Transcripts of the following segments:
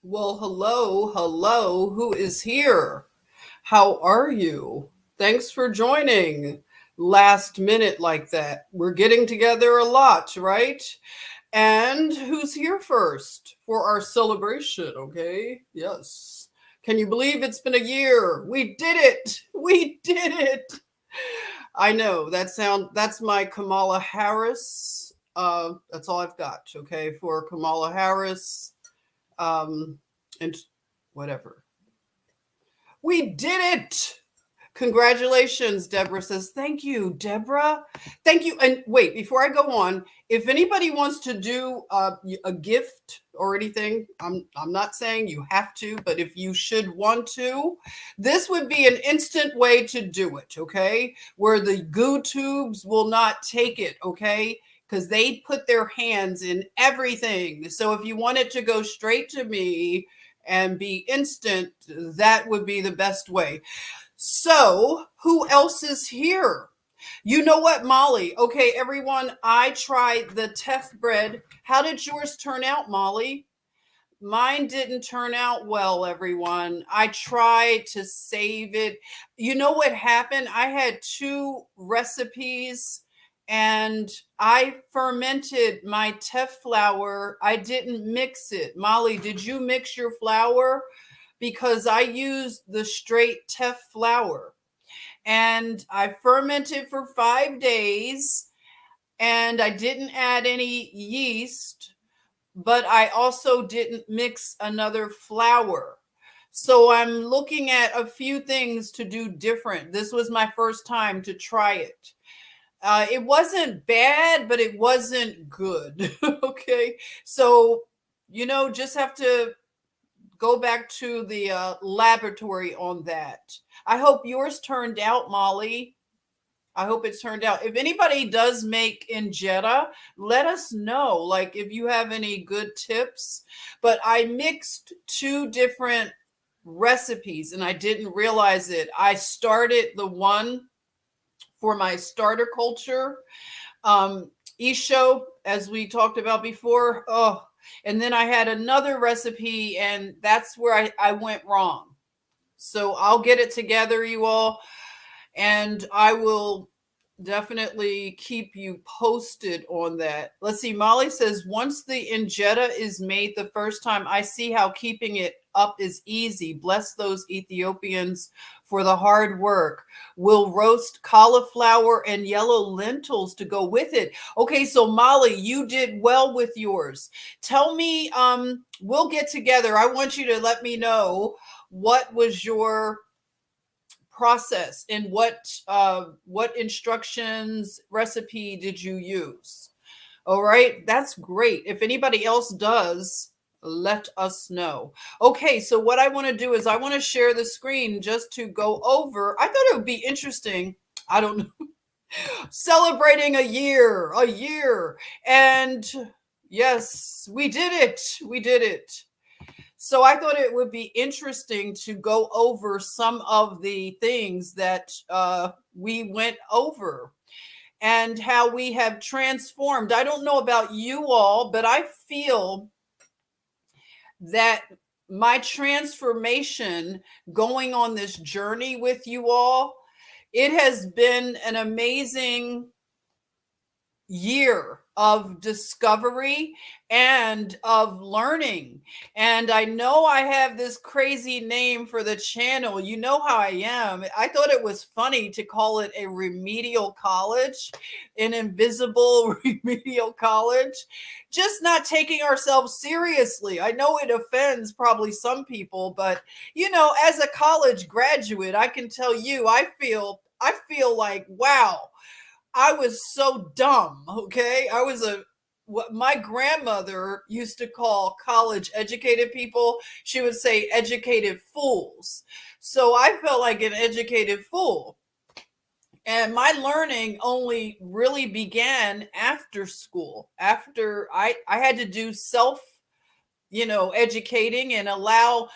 Well, hello, hello. Who is here? How are you? Thanks for joining. Last minute like that. We're getting together a lot, right? And who's here first for our celebration? Okay. Yes. Can you believe it's been a year? We did it. We did it. I know that's my Kamala Harris. That's all I've got, okay, for Kamala Harris. Um, and whatever. We did it. Congratulations, Deborah says. Thank you, Deborah. Thank you. And wait, before I go on, if anybody wants to do a gift or anything, I'm not saying you have to, but if you should want to, this would be an instant way to do it, okay? Where the goo tubes will not take it, okay? Because they put their hands in everything. So if you want it to go straight to me and be instant, that would be the best way. So, who else is here? You know what, Molly? Okay, everyone, I tried the teff bread. How did yours turn out, Molly? Mine didn't turn out well, everyone. I tried to save it. You know what happened? I had two recipes and I fermented my teff flour. I didn't mix it. Molly, did you mix your flour? Because I used the straight teff flour and I fermented for 5 days and I didn't add any yeast, but I also didn't mix another flour. So I'm looking at a few things to do different. This was my first time to try it. It wasn't bad, but it wasn't good. Okay. So, just have to go back to the laboratory on that. I hope yours turned out, Molly. I hope it's turned out. If anybody does make injera, let us know. Like if you have any good tips. But I mixed two different recipes and I didn't realize it. I started the one for my starter culture, isho, as we talked about before. Oh, and then I had another recipe, and that's where I went wrong. So I'll get it together, you all, and I will definitely keep you posted on that. Let's see. Molly says, once the injera is made the first time, I see how keeping it up is easy. Bless those Ethiopians for the hard work. We'll roast cauliflower and yellow lentils to go with it. Okay, so Molly, you did well with yours. Tell me, we'll get together. I want you to let me know what was your process and what instructions recipe did you use. All right, that's great. If anybody else does, let us know. Okay, so what I want to do is I want to share the screen just to go over. I thought it would be interesting. I don't know. Celebrating a year. And yes, we did it. We did it. So I thought it would be interesting to go over some of the things that we went over. and how we have transformed. I don't know about you all, but I feel that my transformation going on this journey with you all, it has been an amazing year of discovery and of learning. And I know I have this crazy name for the channel. You know how I am. I thought it was funny to call it a remedial college, an invisible remedial college, just not taking ourselves seriously. I know it offends probably some people, but as a college graduate, I can tell you, I feel like, wow, I was so dumb. Okay. What my grandmother used to call college educated people. She would say educated fools. So I felt like an educated fool. And my learning only really began after school. After I had to do self, educating and allow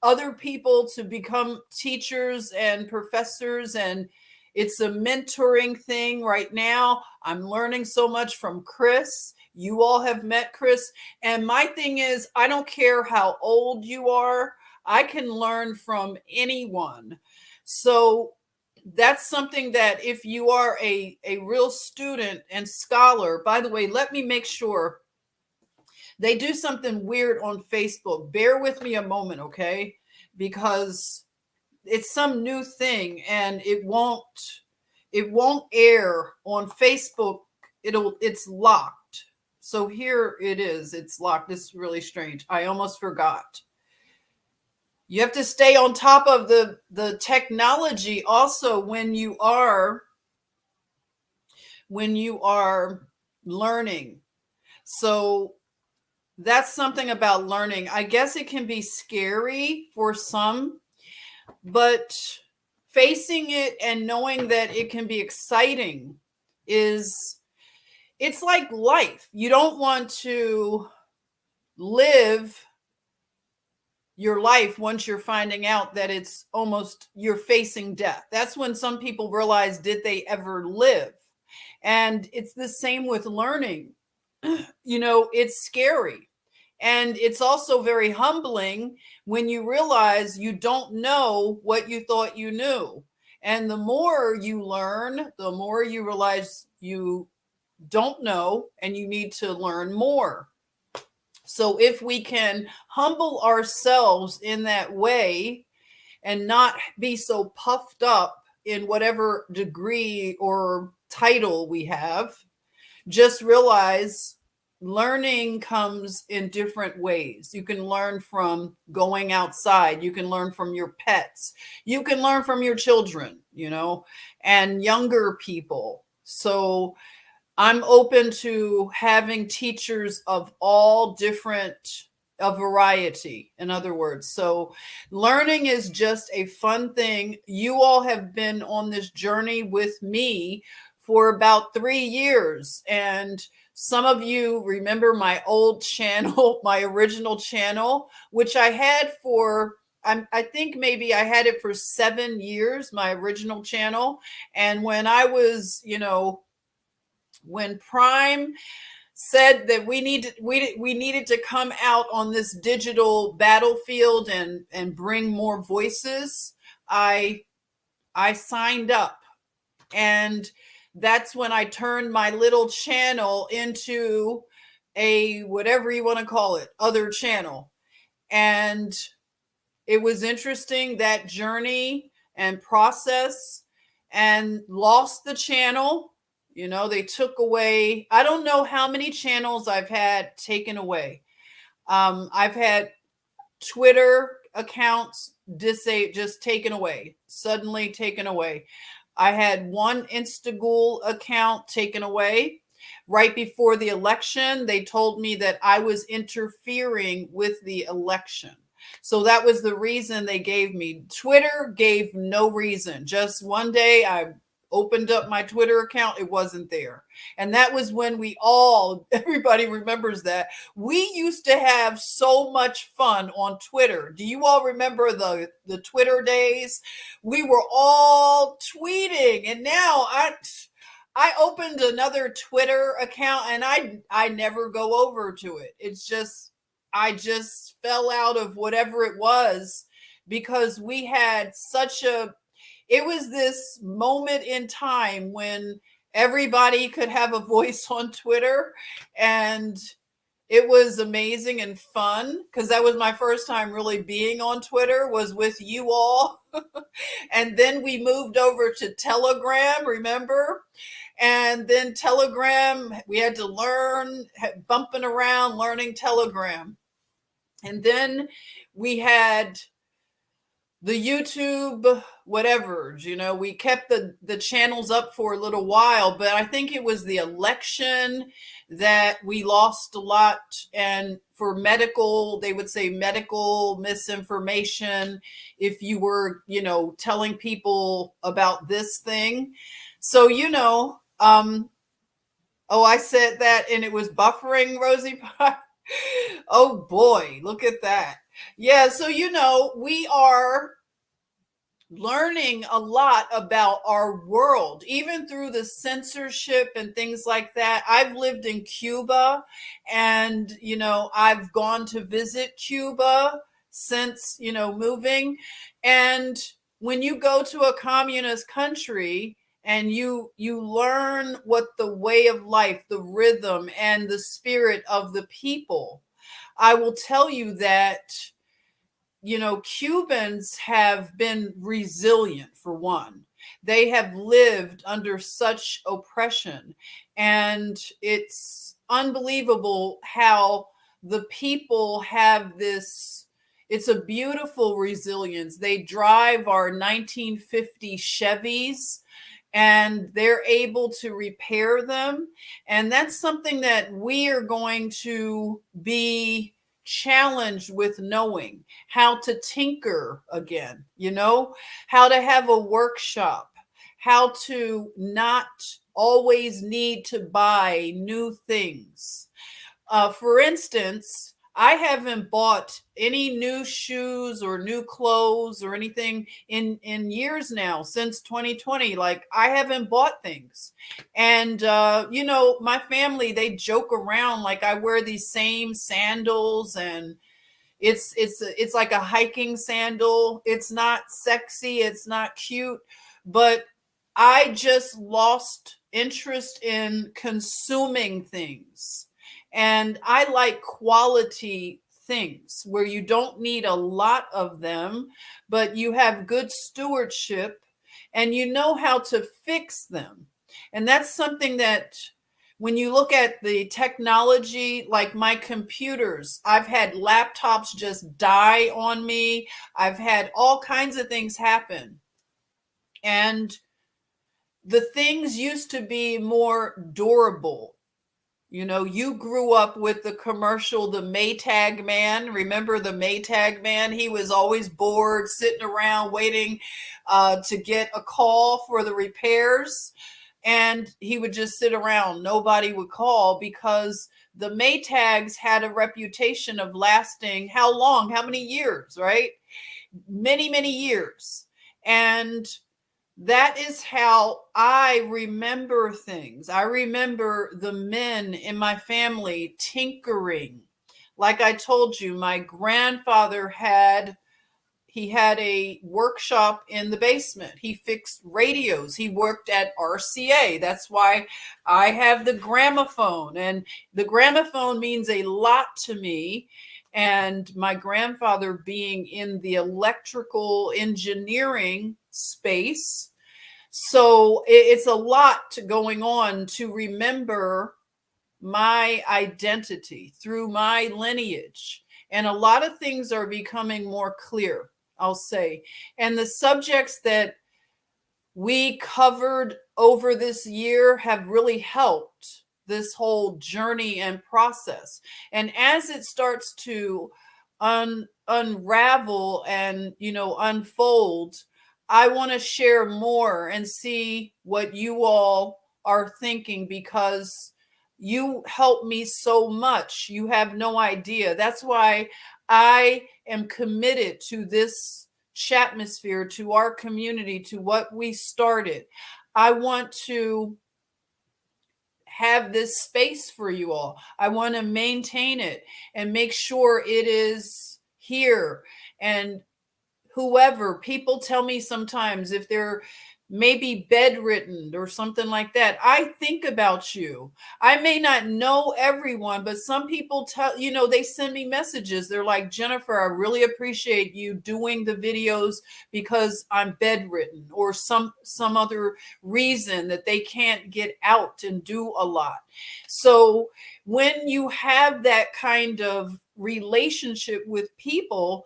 other people to become teachers and professors, and it's a mentoring thing right now. I'm learning so much from Chris. You all have met Chris, and my thing is, I don't care how old you are, I can learn from anyone. So that's something that, if you are a real student and scholar, by the way, let me make sure. They do something weird on Facebook. Bear with me a moment, okay? Because it's some new thing and it won't air on Facebook. It's locked. So here it is. It's locked. This is really strange. I almost forgot. You have to stay on top of the technology also when you are learning. So that's something about learning. I guess it can be scary for some, but facing it and knowing that it can be exciting it's like life. You don't want to live your life once you're finding out that you're facing death. That's when some people realize, did they ever live? And it's the same with learning. It's scary. And it's also very humbling when you realize you don't know what you thought you knew. And the more you learn, the more you realize you don't know and you need to learn more. So if we can humble ourselves in that way and not be so puffed up in whatever degree or title we have, just realize learning comes in different ways. You can learn from going outside. You can learn from your pets. You can learn from your children, and younger people. So I'm open to having teachers of all different, a variety, in other words. So learning is just a fun thing. You all have been on this journey with me for about 3 years. And some of you remember my old channel, my original channel, which I had I think maybe I had it for 7 years, my original channel. And when I was, when Prime said that we needed to come out on this digital battlefield and bring more voices, I signed up. And that's when I turned my little channel into a, whatever you want to call it, other channel. And it was interesting, that journey and process, and lost the channel. They took away, I don't know how many channels I've had taken away. I've had Twitter accounts just taken away, suddenly taken away. I had one Instagool account taken away. Right before the election, they told me that I was interfering with the election. So that was the reason they gave me. Twitter gave no reason. Just one day I opened up my Twitter account, it wasn't there. And that was when everybody remembers that. We used to have so much fun on Twitter. Do you all remember the Twitter days? We were all tweeting, and now I opened another Twitter account and I never go over to it. It's just I just fell out of whatever it was because we had such a it was this moment in time when everybody could have a voice on Twitter, and it was amazing and fun because that was my first time really being on Twitter was with you all. And then we moved over to Telegram, remember? And then Telegram, we had to learn, bumping around, learning Telegram. And then we had the YouTube, whatever, we kept the channels up for a little while, but I think it was the election that we lost a lot. And for medical, they would say medical misinformation if you were, telling people about this thing. So, oh, I said that and it was buffering, Rosie Pie. Oh boy, look at that. Yeah, so we are learning a lot about our world, even through the censorship and things like that. I've lived in Cuba and, I've gone to visit Cuba since, moving. And when you go to a communist country and you learn what the way of life, the rhythm and the spirit of the people, I will tell you that Cubans have been resilient for one. They have lived under such oppression. And it's unbelievable how the people have this. It's a beautiful resilience. They drive our 1950 Chevys and they're able to repair them. And that's something that we are going to be challenged with, knowing how to tinker again, how to have a workshop, how to not always need to buy new things. For instance, I haven't bought any new shoes or new clothes or anything in years now, since 2020. Like, I haven't bought things. And my family, they joke around like I wear these same sandals, and it's like a hiking sandal. It's not sexy, it's not cute, but I just lost interest in consuming things. And I like quality things where you don't need a lot of them, but you have good stewardship and you know how to fix them. And that's something that when you look at the technology, like my computers, I've had laptops just die on me. I've had all kinds of things happen. And the things used to be more durable. You grew up with the commercial, the Maytag man. Remember the Maytag man? He was always bored, sitting around waiting to get a call for the repairs. And he would just sit around. Nobody would call because the Maytags had a reputation of lasting how long? How many years, right? Many, many years. And that is how I remember things. I remember the men in my family tinkering. Like I told you, my grandfather had a workshop in the basement. He fixed radios. He worked at RCA. That's why I have the gramophone. And the gramophone means a lot to me. And my grandfather being in the electrical engineering space. So it's a lot going on to remember my identity through my lineage. And a lot of things are becoming more clear, I'll say. And the subjects that we covered over this year have really helped this whole journey and process. And as it starts to unravel and, unfold, I want to share more and see what you all are thinking, because you help me so much. You have no idea. That's why I am committed to this chatmosphere, to our community, to what we started. I want to have this space for you all. I want to maintain it and make sure it is here. And whoever, people tell me sometimes if they're maybe bedridden or something like that, I think about you. I may not know everyone, but some people tell, they send me messages. They're like, Jennifer, I really appreciate you doing the videos because I'm bedridden or some other reason that they can't get out and do a lot. So when you have that kind of relationship with people,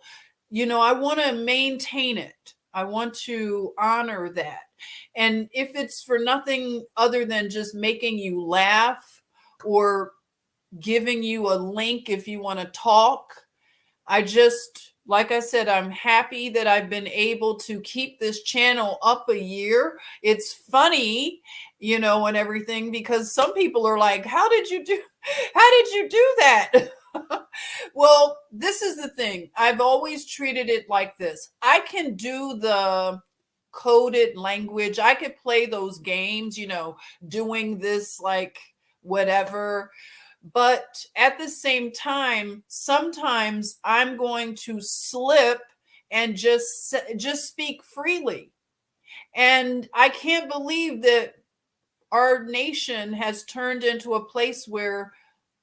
I want to maintain it. I want to honor that. And if it's for nothing other than just making you laugh or giving you a link if you want to talk, like I said, I'm happy that I've been able to keep this channel up a year. It's funny, and everything, because some people are like, how did you do that? Well, this is the thing. I've always treated it like this. I can do the coded language. I could play those games, doing this like whatever. But at the same time, sometimes I'm going to slip and just speak freely. And I can't believe that our nation has turned into a place where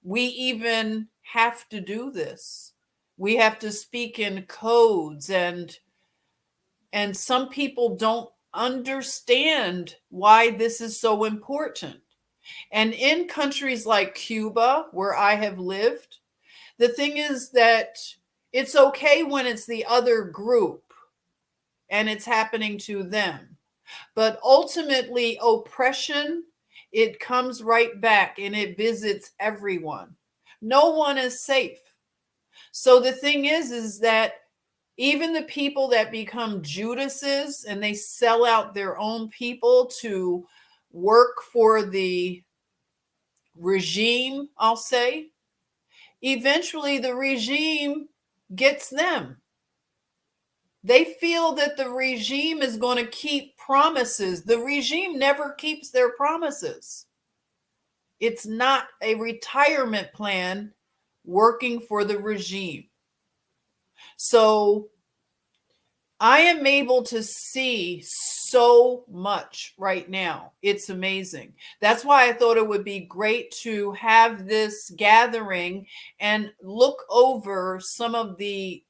we even have to do this. We have to speak in codes, and some people don't understand why this is so important. And in countries like Cuba, where I have lived, the thing is that it's okay when it's the other group and it's happening to them. But ultimately, oppression, it comes right back and it visits everyone. No one is safe. So the thing is that even the people that become Judases and they sell out their own people to work for the regime, I'll say, eventually the regime gets them. They feel that the regime is going to keep promises. The regime never keeps their promises. It's not a retirement plan working for the regime. So I am able to see so much right now. It's amazing. That's why I thought it would be great to have this gathering and look over some of the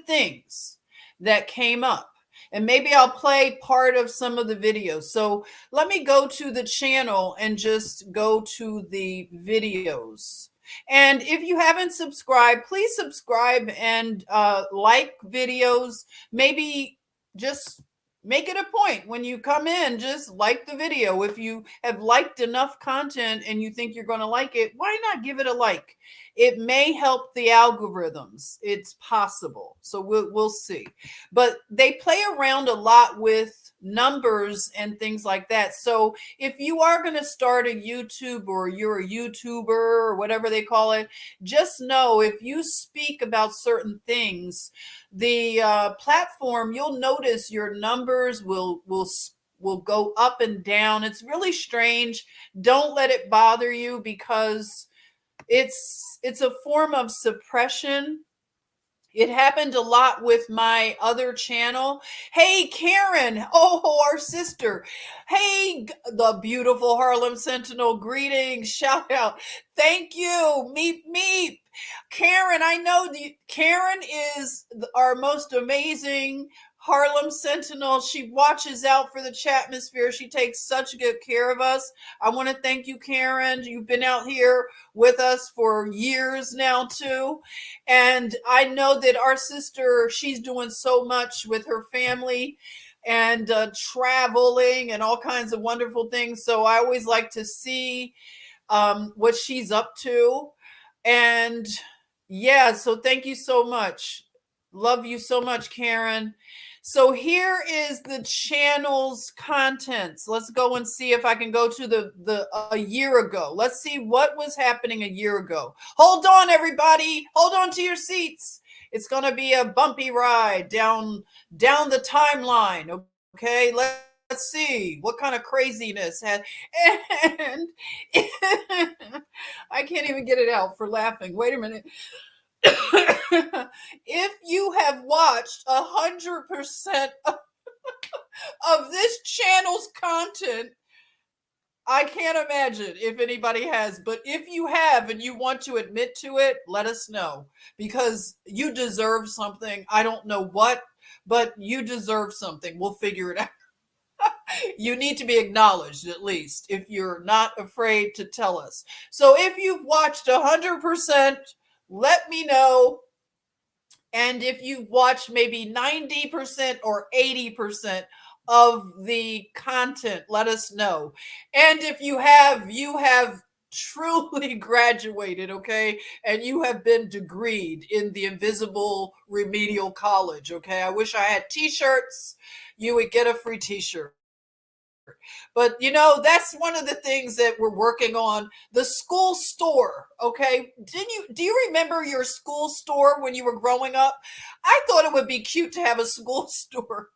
things that came up. And maybe I'll play part of some of the videos. So let me go to the channel and just go to the videos. And if you haven't subscribed, please subscribe and like videos. Maybe just make it a point when you come in, just like the video. If you have liked enough content and you think you're going to like it, why not give it a like? It may help the algorithms. It's possible. So we'll see. But they play around a lot with numbers and things like that. So if you are going to start a YouTube, or you're a YouTuber or whatever they call it, just know if you speak about certain things, the platform, you'll notice your numbers will go up and down. It's really strange. Don't let it bother you, because it's a form of suppression. It happened a lot with my other channel. Hey, Karen. Oh, our sister. Hey, the beautiful Harlem Sentinel. Greetings. Shout out. Thank you. Meep, meep. Karen, I know Karen is our most amazing Harlem Sentinel. She watches out for the chatmosphere. She takes such good care of us. I want to thank you, Karen. You've been out here with us for years now, too. And I know that our sister, she's doing so much with her family and traveling and all kinds of wonderful things. So I always like to see what she's up to. And yeah, so thank you so much. Love you so much, Karen. So here is the channel's contents. Let's go and see if I can go to a year ago. Let's see what was happening a year ago. Hold on, everybody. Hold on to your seats. It's going to be a bumpy ride down the timeline. Okay, let's see what kind of craziness had. And I can't even get it out for laughing. Wait a minute. If you have watched 100% of this channel's content, I can't imagine if anybody has, but if you have and you want to admit to it, let us know, because you deserve something. I don't know what, but you deserve something. We'll figure it out. You need to be acknowledged, at least, if you're not afraid to tell us. So if you've watched 100%, let me know. And if you've watched maybe 90% or 80% of the content, let us know. And if you have truly graduated, okay? And you have been degreed in the invisible remedial college, okay? I wish I had t-shirts. You would get a free t-shirt. But that's one of the things that we're working on. The school store, okay? Do you remember your school store when you were growing up? I thought it would be cute to have a school store.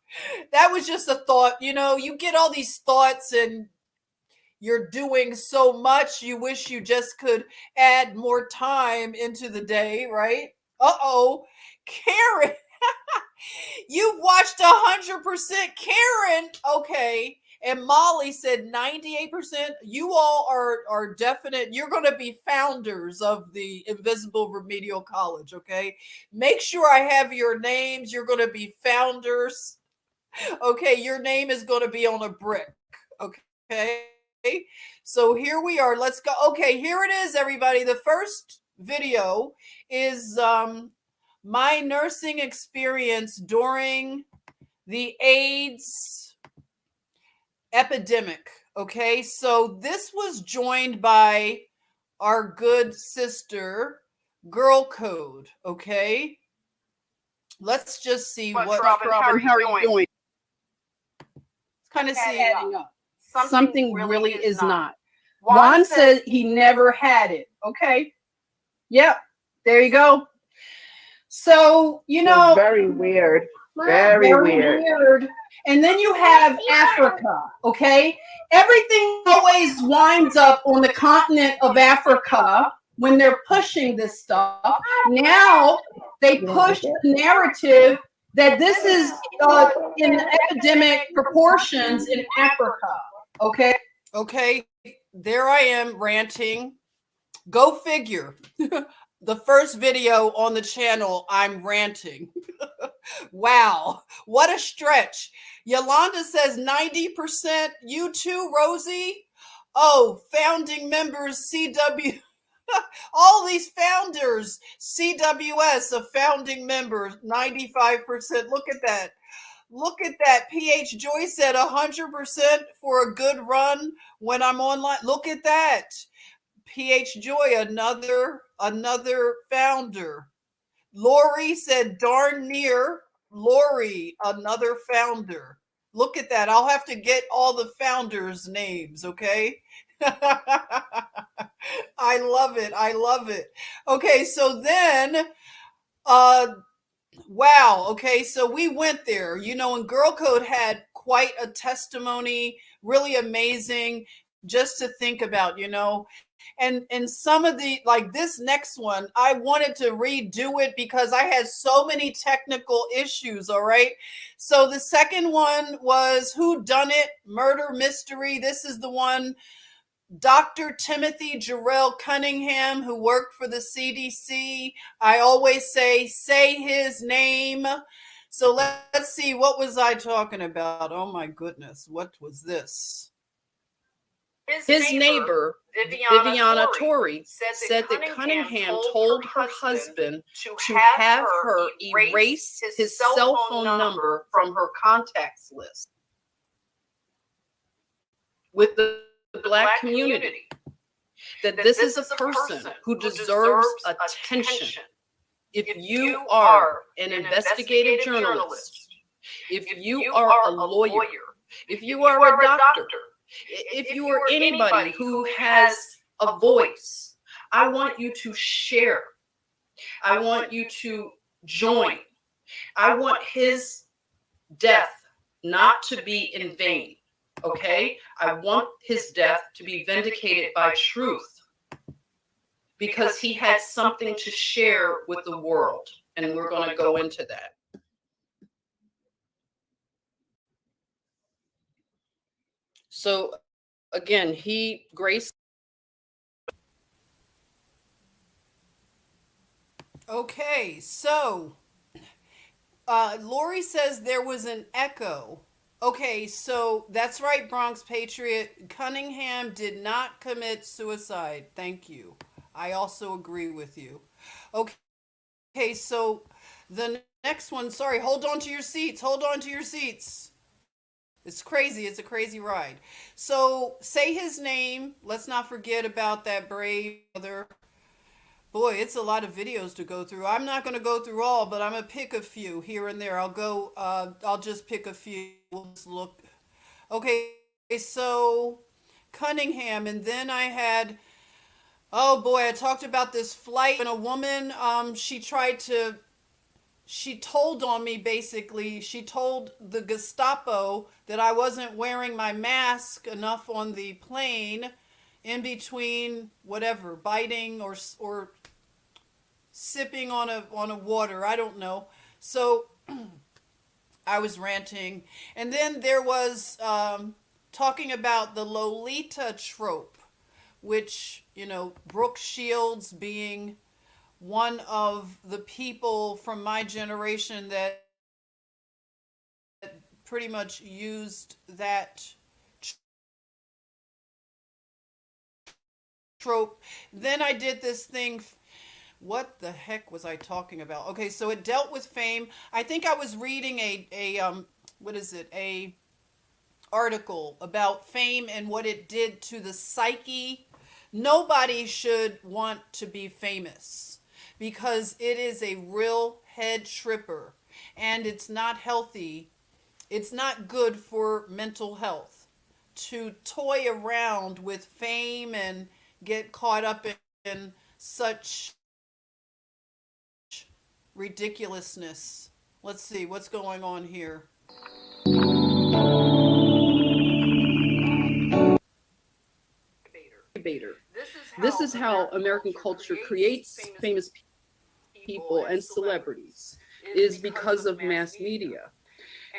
That was just a thought. You get all these thoughts and you're doing so much, you wish you just could add more time into the day, right? Uh-oh, Karen. You've watched 100%, Karen. Okay. And Molly said 98%. You all are definite. You're going to be founders of the Invisible Remedial College, okay? Make sure I have your names. You're going to be founders. Okay, your name is going to be on a brick, okay? So here we are. Let's go. Okay, here it is, everybody. The first video is my nursing experience during the AIDS epidemic. Okay, so this was joined by our good sister, Girl Code. Okay, let's just see what Robin, how are you doing? Kind of see adding up. Something really is not. Juan said he never had it. Okay. Yep. There you go. So, very weird. Very weird. And then you have Africa, okay? Everything always winds up on the continent of Africa when they're pushing this stuff. Now they push the narrative that this is in epidemic proportions in Africa, okay? Okay, there I am ranting. Go figure. The first video on the channel, I'm ranting. Wow, what a stretch. Yolanda says 90%. You too, Rosie? Oh, founding members, CW. All these founders, CWS, a founding member, 95%. Look at that. Look at that. PH Joy said 100% for a good run when I'm online. Look at that. PH Joy, another founder. Lori said darn near. Lori, another founder. Look at that. I'll have to get all the founders' names, okay? I love it. I love it. Okay, so then wow. Okay, so we went there, and Girl Code had quite a testimony, really amazing just to think about, and some of the, like this next one, I wanted to redo it because I had so many technical issues. All right. So the second one was Who Done It? Murder Mystery. This is the one. Dr. Timothy Jarrell Cunningham, who worked for the CDC. I always say his name. So let's see, what was I talking about? Oh my goodness, what was this? His neighbor, Viviana Torrey, said that Cunningham told her husband to have her erase his cell phone number from her contacts list with the Black community. That this is a person who deserves attention. If you are an investigative journalist, if you are a lawyer, if you are a doctor, if you are anybody who has a voice, I want you to share. I want you to join. I want his death not to be in vain. Okay? I want his death to be vindicated by truth. because he had something to share with the world. And we're going to go into that. So again, he graced. Okay, so Lori says there was an echo. Okay, so that's right, Bronx Patriot. Cunningham did not commit suicide. Thank you. I also agree with you. Okay, so the next one, sorry, hold on to your seats. Hold on to your seats. It's crazy. It's a crazy ride. So say his name. Let's not forget about that brave mother. Boy, it's a lot of videos to go through. I'm not going to go through all, but I'm going to pick a few here and there. I'll just pick a few. We'll just look. Okay, so Cunningham, and then I had, oh boy, I talked about this flight when a woman, she told on me basically. She told the Gestapo that I wasn't wearing my mask enough on the plane in between whatever, biting or sipping on a water. I don't know. So I was ranting, and then there was talking about the Lolita trope, which Brooke Shields being one of the people from my generation that pretty much used that trope. Then I did this thing. What the heck was I talking about? Okay, so it dealt with fame. I think I was reading a article about fame and what it did to the psyche. Nobody should want to be famous because it is a real head tripper and it's not healthy. It's not good for mental health to toy around with fame and get caught up in such ridiculousness. Let's see what's going on here. This is how American culture creates famous people and celebrities is because of mass media.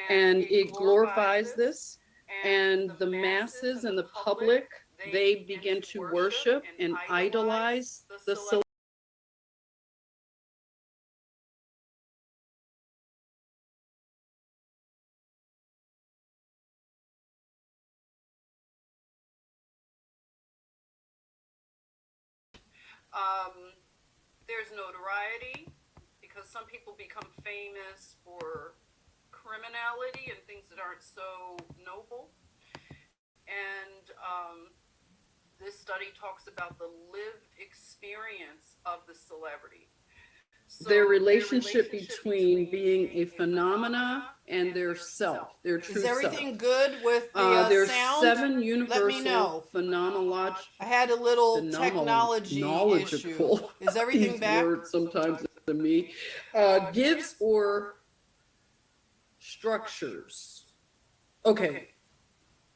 And it glorifies this, and the masses and the public, they begin to worship and idolize the celebrity. There's notoriety because some people become famous for criminality and things that aren't so noble. And this study talks about the lived experience of the celebrity. So their relationship between being a phenomena and their self, their true self. Is everything self. Good with the there's sound? 7 universal phenomenological. I had a little technology issue. Is everything these back? Words sometimes to me. Gives or structures. Okay.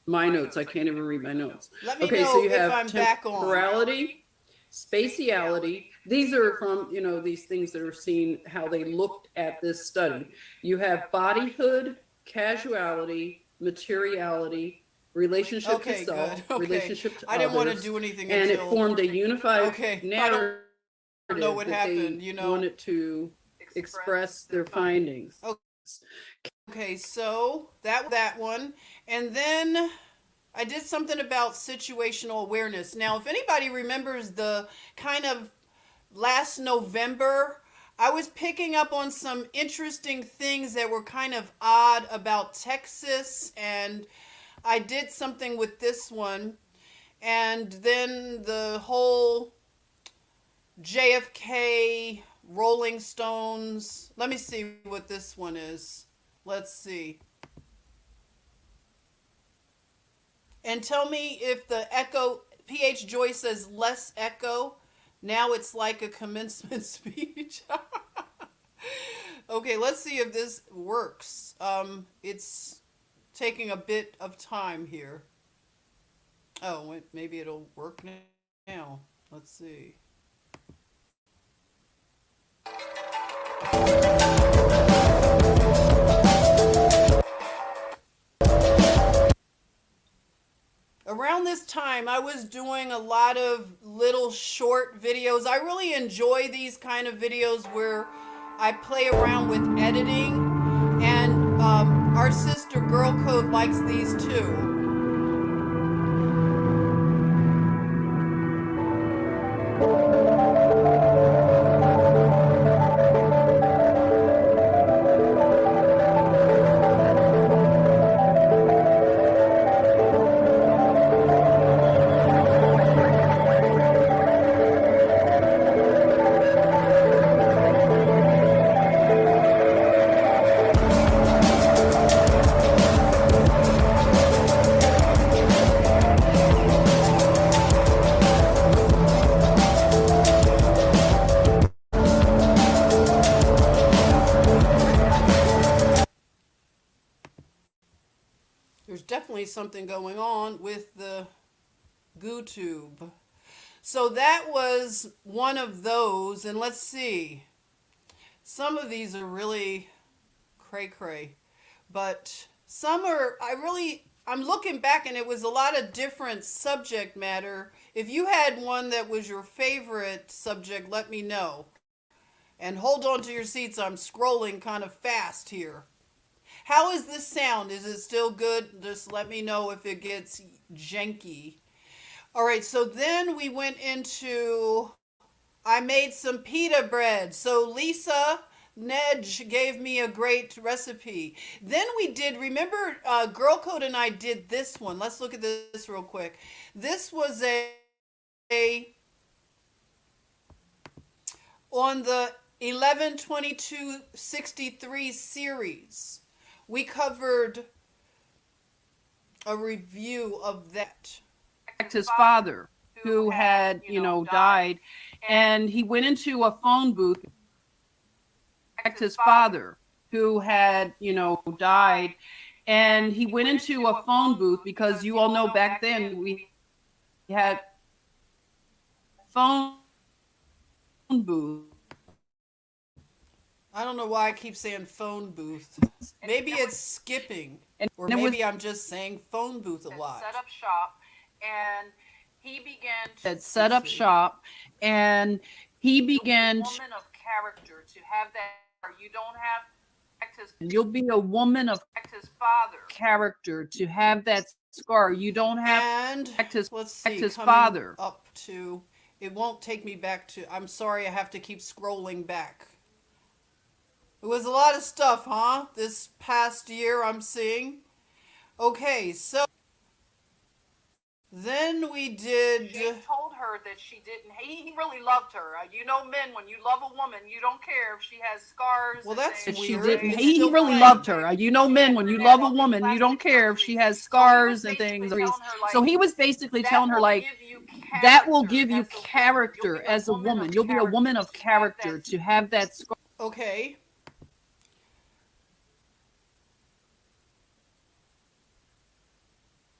My notes. I can't even read my notes. Let me know so you have if I'm back on. Temporality, spatiality. These are from, these things that are seen, how they looked at this study. You have bodyhood, casuality, materiality, relationship to self, relationship to others. I didn't want to do anything and it formed a unified narrative. I don't know what happened, wanted to express their findings. Okay, so that one. And then I did something about situational awareness. Now, if anybody remembers the kind of last November, I was picking up on some interesting things that were kind of odd about Texas, and I did something with this one. And then the whole JFK, Rolling Stones. Let me see what this one is. Let's see. And tell me if the echo, PH Joy says less echo. Now it's like a commencement speech. Okay, let's see if this works. It's taking a bit of time here. Oh, maybe it'll work now. Let's see. Around this time, I was doing a lot of little short videos. I really enjoy these kind of videos where I play around with editing, and our sister Girl Code likes these too. There's definitely something going on with the GooTube. So that was one of those, and let's see. Some of these are really cray cray, but some are, I'm looking back and it was a lot of different subject matter. If you had one that was your favorite subject, let me know. And hold on to your seats, I'm scrolling kind of fast here. How is this sound? Is it still good? Just let me know if it gets janky. All right, so then we went into, I made some pita bread. So Lisa Nedge gave me a great recipe. Then we did, remember, Girl Code and I did this one. Let's look at this real quick. This was a on the 11/22/63 series. We covered a review of that. His father, who had, died, and he went into a phone booth. His father, who had, died, and he went into a phone booth because you all know back then we had phone booth. I don't know why I keep saying phone booth. Maybe it's skipping, or maybe I'm just saying phone booth a lot. Set up shop, and he began to set up shop, and he began. Woman of character to have that. You don't have. You'll be a woman of his father character to have that scar. You don't have. And let's see, his father up to. It won't take me back to. I'm sorry, I have to keep scrolling back. It was a lot of stuff, huh? This past year I'm seeing. Okay, so then we did. She told her that she didn't. He really loved her. Men, when you love a woman, you don't care if she has scars. Well, that's weird. She didn't. He really loved her. Men, when you love a woman, you don't care if she has scars and things. So he was basically telling her, like, that will give you character as a woman. You'll be a woman of character to have that scar. Okay.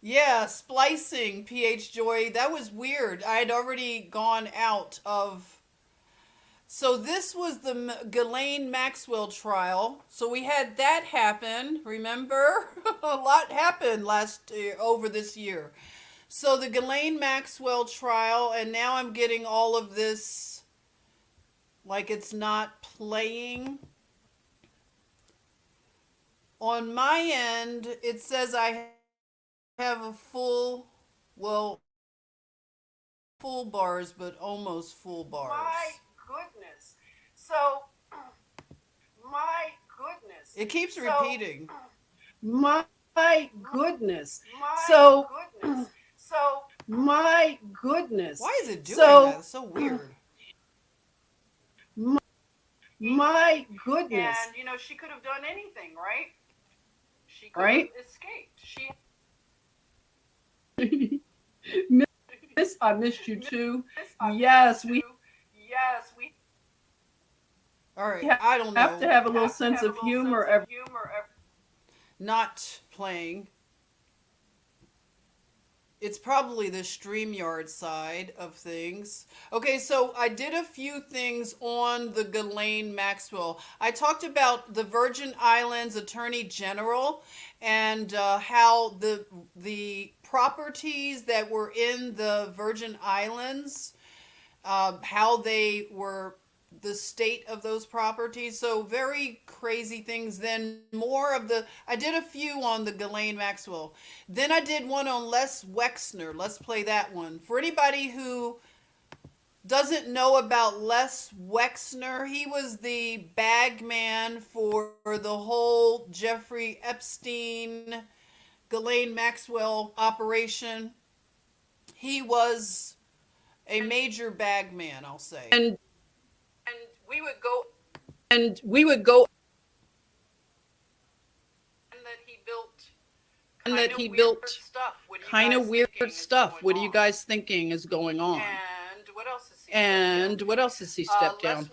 Yeah, splicing, PH Joy. That was weird. I had already gone out of. So this was the Ghislaine Maxwell trial. So we had that happen. Remember? A lot happened last year, over this year. So the Ghislaine Maxwell trial, and now I'm getting all of this like it's not playing. On my end, it says I have a full bars, but almost full bars. My goodness. So, my goodness. It keeps repeating. My goodness. So, my goodness. Why is it doing that? It's so weird. My goodness. And, she could have done anything, right? She could have escaped. Miss, I missed you too. Yes, we. All right, I don't know. Have to have a little sense of humor. Not playing. It's probably the StreamYard side of things. Okay, so I did a few things on the Ghislaine Maxwell. I talked about the Virgin Islands Attorney General and how the properties that were in the Virgin Islands, how they were, the state of those properties. So very crazy things. Then more of the, I did a few on the Ghislaine Maxwell. Then I did one on Les Wexner. Let's play that one. For anybody who doesn't know about Les Wexner, he was the bag man for the whole Jeffrey Epstein, Ghislaine Maxwell operation. He was a major bag man, I'll say. And we would go, we would go, and that he built and that he weird built stuff. What are you kind of guys weird thinking is stuff. going What are you on? guys thinking is going on? And what else is he? And what else has he stepped down?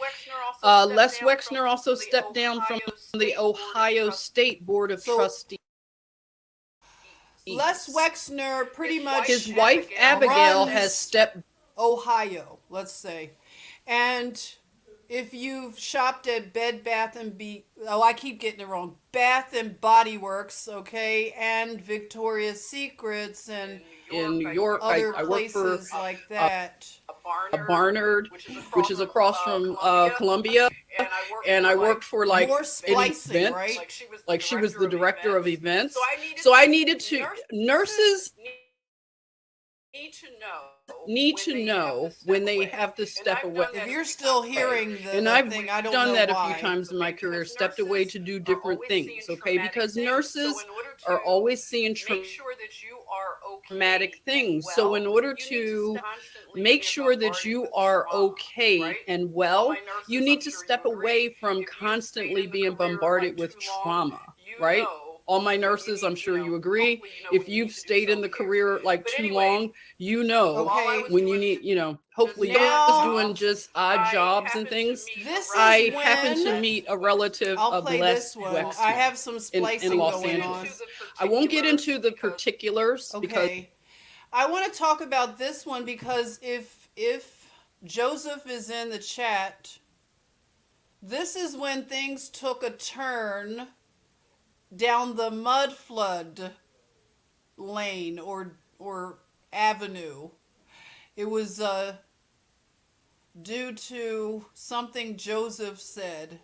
Les Les Wexner also stepped down from the Ohio State Board of Trustees. Les Wexner, pretty much His wife Abigail runs has stepped. Ohio, let's say. And if you've shopped at Bed Bath and I keep getting it wrong. Bath and Body Works, okay, and Victoria's Secrets and In New York, other I work for places like that. a Barnard, which is across from Columbia, and I worked for like More an splicing, event, right? like she was the director of events. So I needed to, nurses need to know when they have to step away. If you're still hearing the And I've thing, I don't done know that why. a few times in my career, stepped away to do different things, okay? Because nurses are always seeing traumatic things. So in order to make sure that you are okay and well, you need to step away from constantly being bombarded with trauma, right? All my nurses, I'm sure you agree, if you've stayed in the career like too long, you know Okay. when you need, hopefully you're just doing just odd jobs and things. This is I when happen to meet a relative I'll of play Les this one. Wexner I have some splicing in Los going Angeles. on. I won't get into the particulars because Okay. I want to talk about this one because if Joseph is in the chat, this is when things took a turn down the mud flood lane or avenue. It was due to something Joseph said.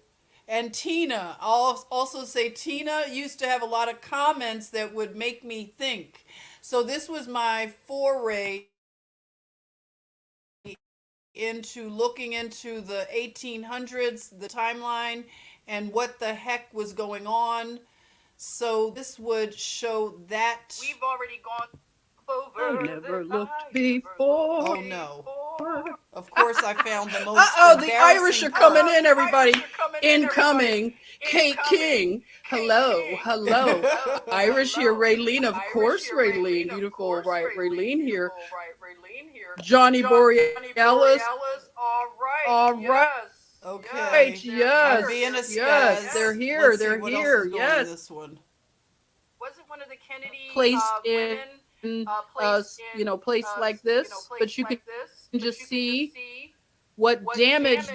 And Tina, I'll also say Tina used to have a lot of comments that would make me think. So this was my foray into looking into the 1800s, the timeline, and what the heck was going on. So this would show that. We've already gone over. I never looked before. Oh no. Of course I found the most The embarrassing Irish are coming part. in, everybody. Incoming. Kate King. Hello. Irish here. Raylene, of course, Raylene. Beautiful, right? Raylene here. Johnny Borealis. All right. Okay. Yes. I'm being a spaz. Yes. They're here. Let's see They're what else here. is going in Yes. This one. Wasn't one of the Kennedy Placed women in placed in place like this, place but you can like this, just but you see can see what what damage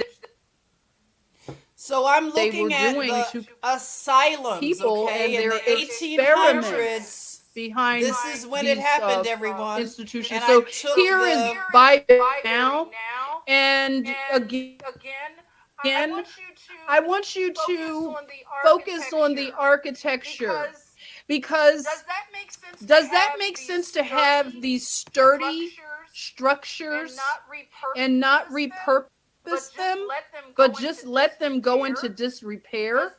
So I'm they looking were at doing the to asylums, people okay, and in their the experiments 1800s. behind This is when it these, happened, everyone. institutions. And So I took here is the Bible now, and and again, again, I want you to focus on the architecture, because does that make sense to have these sturdy structures and not repurpose them, but just let them go into disrepair?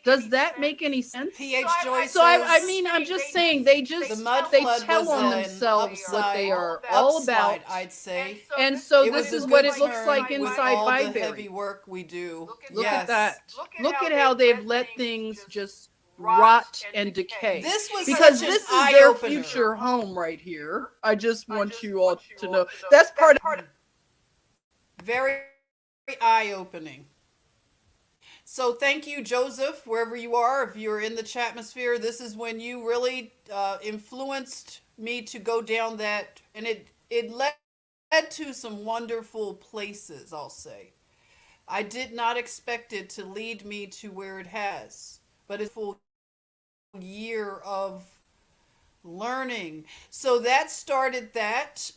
Does that make any sense? P.H. Joyce So I says mean, I'm just saying they the mud they flood tell was on an themselves what they are upside, all about, I'd say. and so It this was is a what good it looks turn like with inside all the heavy Byberry. work we do. Look Yes. at that. Look at how they've let things just rot and decay. This was Because such an this is their eye-opener. future home right here. I just want you all to know that's part of Very eye-opening. So thank you, Joseph, wherever you are. If you're in the chatmosphere, this is when you really influenced me to go down that, and it led to some wonderful places, I'll say. I did not expect it to lead me to where it has, but it's a full year of learning. So that started that.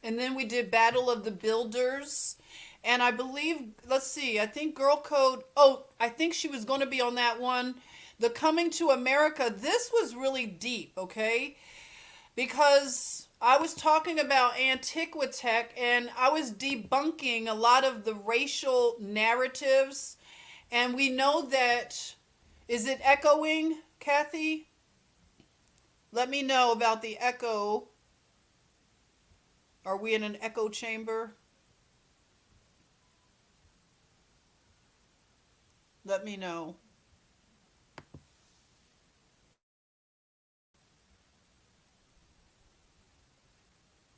And then we did Battle of the Builders. And I believe, let's see, I think Girl Code, oh, I think she was going to be on that one. The Coming to America, this was really deep, okay? Because I was talking about Antiquitech and I was debunking a lot of the racial narratives. And we know that, is it echoing, Kathy? Let me know about the echo. Are we in an echo chamber? Let me know.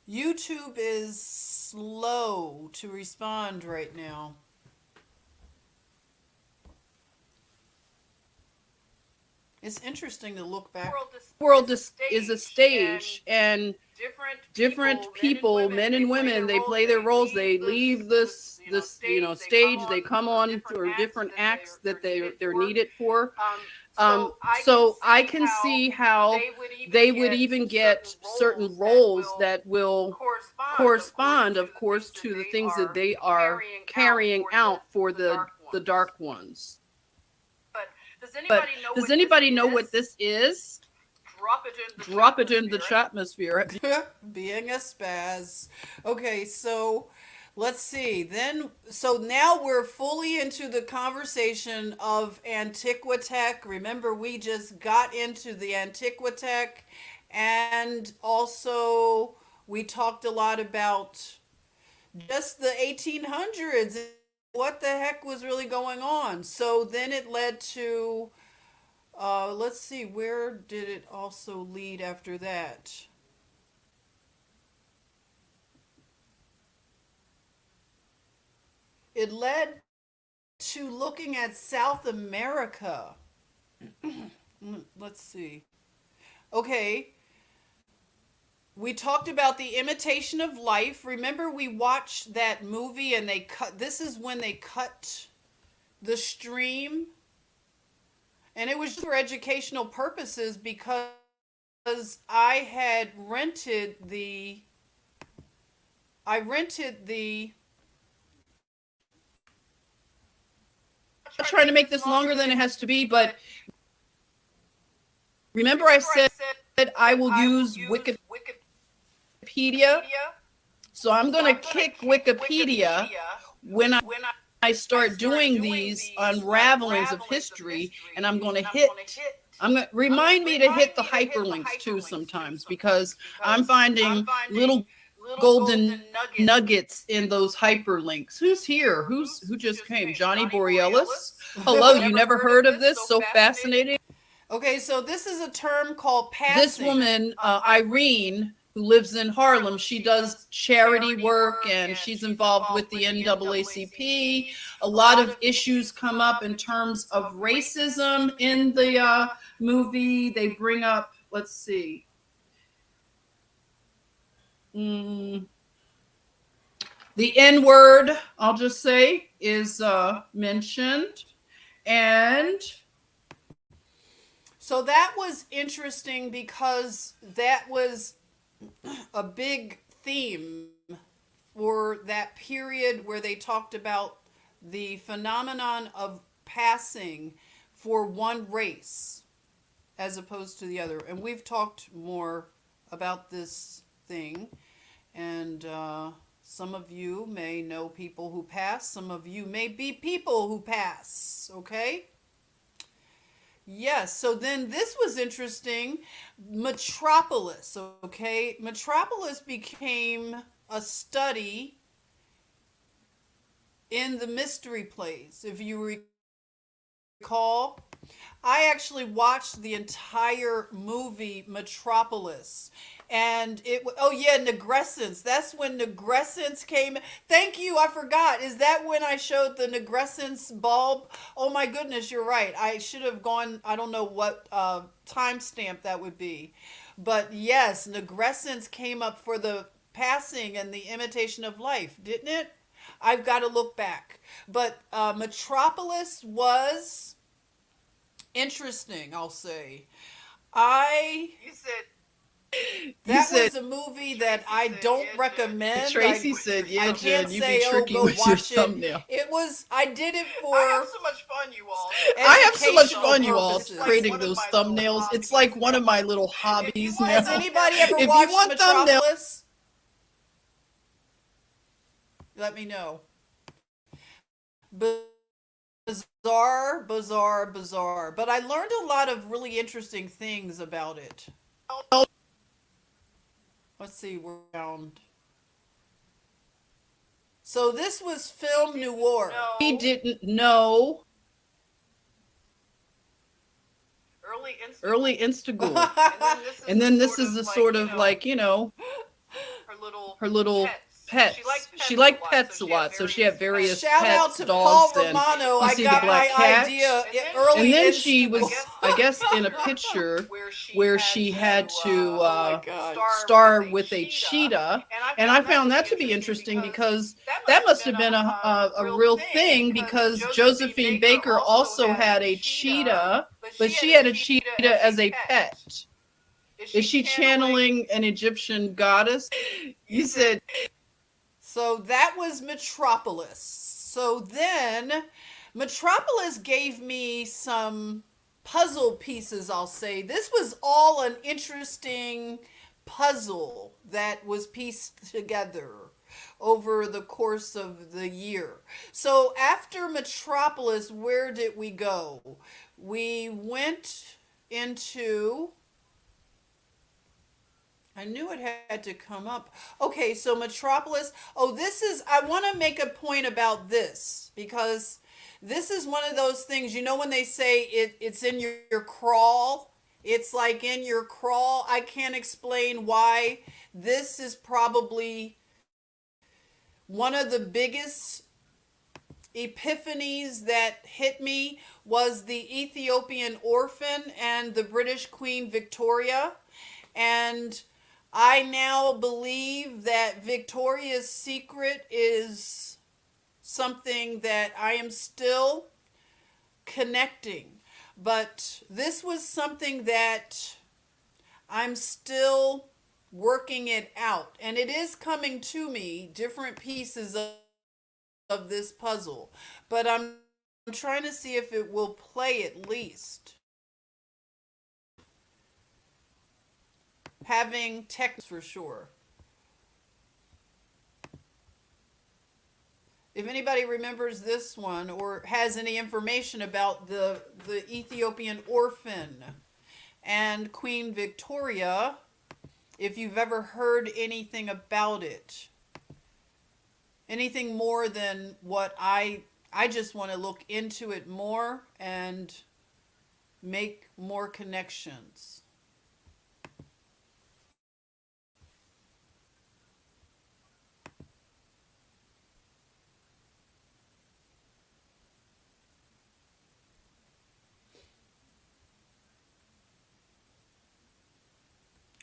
YouTube is slow to respond right now. It's interesting to look back. The world is a stage, and different people, men and women, they play their roles. They leave this stage. They come on for different acts that they're needed for. So I can see how they would even get certain roles that will correspond, of course, to the things that they are carrying out for the dark ones. But does anybody know what this is? Drop it in the chatmosphere. Being a spaz. Okay, so let's see. So now we're fully into the conversation of Antiquitech. Remember, we just got into the Antiquitech, and also we talked a lot about just the 1800s. What the heck was really going on? So then it led to, let's see, where did it also lead after that? It led to looking at South America. Let's see. Okay. We talked about the imitation of life. Remember, we watched that movie and this is when they cut the stream. And it was for educational purposes because I had rented the. I'm trying to make this longer than it has to be, but remember I said I will use Wikipedia. So I'm going to kick Wikipedia when I start doing these unravelings of history, and I'm going to remind me to hit the hyperlinks too sometimes, because I'm finding little golden nuggets in those hyperlinks. Who's here? Who just came? Johnny Borealis? Hello, you never heard of this? So fascinating. Okay, so this is a term called passing. This woman, Irene, who lives in Harlem, she does charity work and she's involved with the NAACP. A lot of issues come up in terms of racism in the movie. They bring up, let's see. The N-word, I'll just say, is mentioned. And so that was interesting because that was a big theme for that period where they talked about the phenomenon of passing for one race as opposed to the other. And we've talked more about this thing. And some of you may know people who pass. Some of you may be people who pass. Okay? Yes, so then this was interesting. Metropolis, okay? Metropolis became a study in the mystery plays. If you recall, I actually watched the entire movie Metropolis. And oh yeah, Negrescence. That's when Negrescence came. Thank you, I forgot. Is that when I showed the Negrescence bulb? Oh my goodness, you're right. I should have gone, I don't know what timestamp that would be. But yes, Negrescence came up for the passing and the imitation of life, didn't it? I've got to look back. But Metropolis was interesting, I'll say. You said That said- was a movie that I don't recommend. Tracy said, "Yeah, I Jen, can't you say, be oh, tricky go with your watch it. thumbnail." It was, I did it for I have so much fun, you all. I have so much educational fun, you all, purposes. creating One of those my little thumbnails. hobbies. It's like one of my little hobbies now. Has anybody ever If you watched want thumbnails, Metropolis? Let me know. Bizarre. But I learned a lot of really interesting things about it. Let's see, we're around. So this was film noir. he didn't know. Early Instagram. And then this is the sort of like, you know, her little pets. She liked pets a lot, so she had various Shout out pets, to Paul dogs, and Romano. you I see the got black my cat. idea early. And then in she was, school. I guess, in a picture where she had to God. star with a cheetah. And I found that to be interesting because that must have been a real thing, because Josephine Baker also had a cheetah, but she had a cheetah as a pet. Is she channeling an Egyptian goddess? You said, So that was Metropolis. So then Metropolis gave me some puzzle pieces, I'll say. This was all an interesting puzzle that was pieced together over the course of the year. So after Metropolis, where did we go? We went into, I knew it had to come up. Okay, so Metropolis. Oh, I want to make a point about this, because this is one of those things, you know, when they say it's in your crawl, it's like in your crawl. I can't explain why. This is probably one of the biggest epiphanies that hit me was the Ethiopian orphan and the British Queen Victoria. And I now believe that Victoria's Secret is something that I am still connecting. But this was something that I'm still working it out. And it is coming to me, different pieces of this puzzle. But I'm trying to see if it will play at least. Having text for sure. If anybody remembers this one or has any information about the Ethiopian orphan and Queen Victoria, if you've ever heard anything about it, anything more than what I just want to look into it more and make more connections.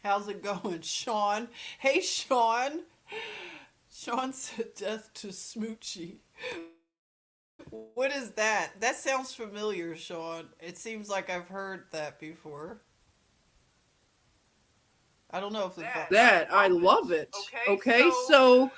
How's it going, Sean? Hey, Sean. Sean said death to Smoochie. What is that? That sounds familiar, Sean. It seems like I've heard that before. I don't know if that I love it. Okay, so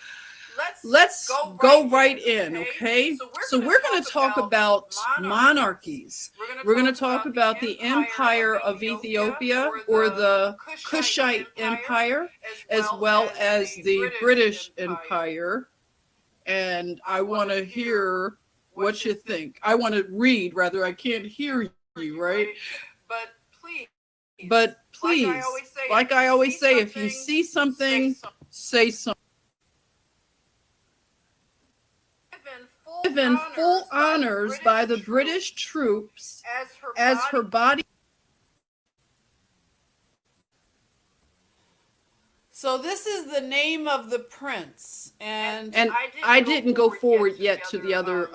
let's go right in, okay? So we're going to talk about monarchies. We're going to talk about the Empire of Ethiopia, or the Kushite Empire, as well as the British Empire. And I want to hear what you think. I want to read, rather. I can't hear you, right? But please, like I always say, if you see something, say something. given full honors by the British troops as her body. So this is the name of the prince, and I didn't go forward yet to the other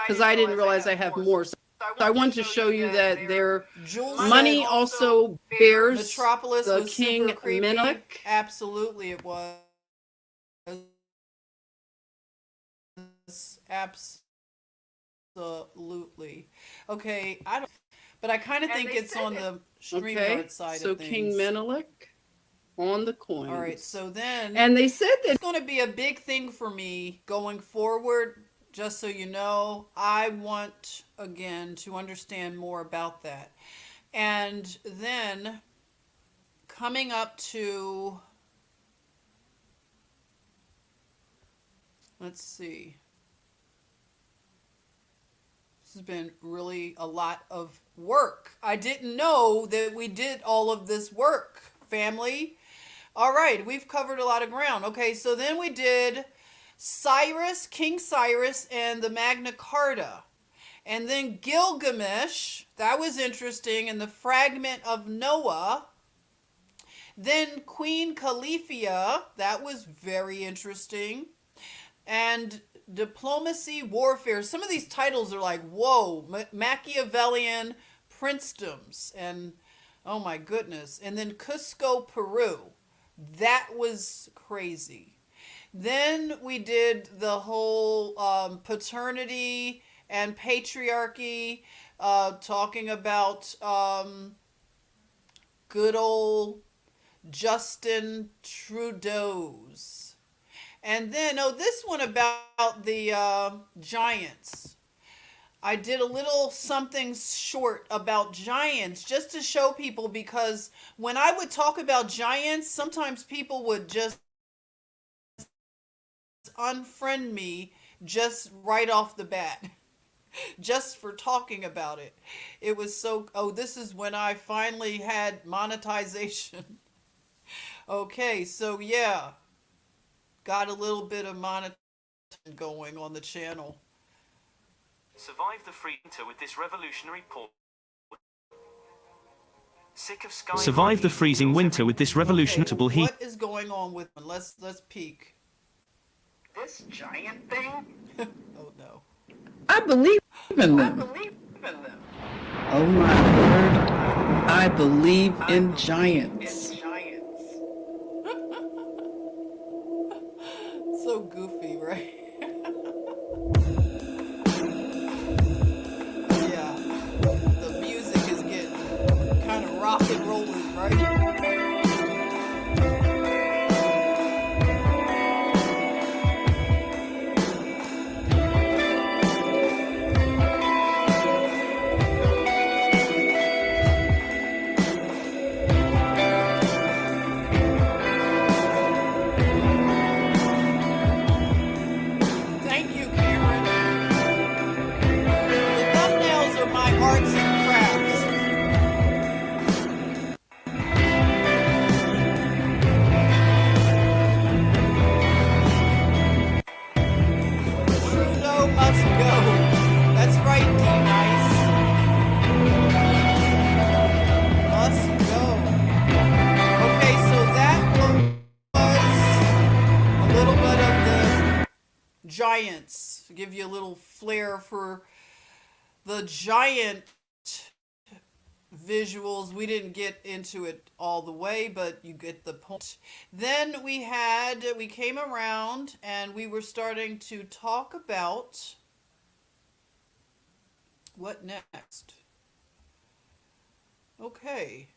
because I didn't realize I have more. So I want to show you that their money also bears Metropolis the was King super creepy. Menelik. Absolutely, it was. Absolutely. Okay, but I kind of think it's on the StreamYard side so of things. King Menelik on the coin. All right, so then, and they said that it's going to be a big thing for me going forward. Just so you know, I want again to understand more about that, and then coming up to, let's see. This has been really a lot of work. I didn't know that we did all of this work, family. All right, we've covered a lot of ground. Okay, so then we did Cyrus, King Cyrus, and the Magna Carta. And then Gilgamesh, that was interesting, and the fragment of Noah. Then Queen Califia, that was very interesting. And diplomacy, warfare. Some of these titles are like, whoa, Machiavellian princedoms. And oh my goodness. And then Cusco, Peru. That was crazy. Then we did the whole paternity and patriarchy, talking about good old Justin Trudeau's. And then, this one about the giants. I did a little something short about giants just to show people, because when I would talk about giants, sometimes people would just unfriend me just right off the bat just for talking about it. It was so, this is when I finally had monetization. Okay, so yeah, got a little bit of monetization going on the channel. Survive the free winter with this revolutionary port. Sick of sky. Survive the freezing winter with this revolutionable heat. What is going on with them? Let's peek. This giant thing? Oh no. I believe in I them. believe in them. Oh my word. I believe in giants. In giants. So goofy, right? Yeah. The music is getting kind of rock and rolling, right? Thank you, Cameron. The thumbnails are my arts and crafts. Trudeau must go. That's right, D-Nice. Must go. Okay, so that was a little bit of the giants, to give you a little flair for the giant visuals. We didn't get into it all the way, but you get the point. Then we came around and we were starting to talk about what next. Okay,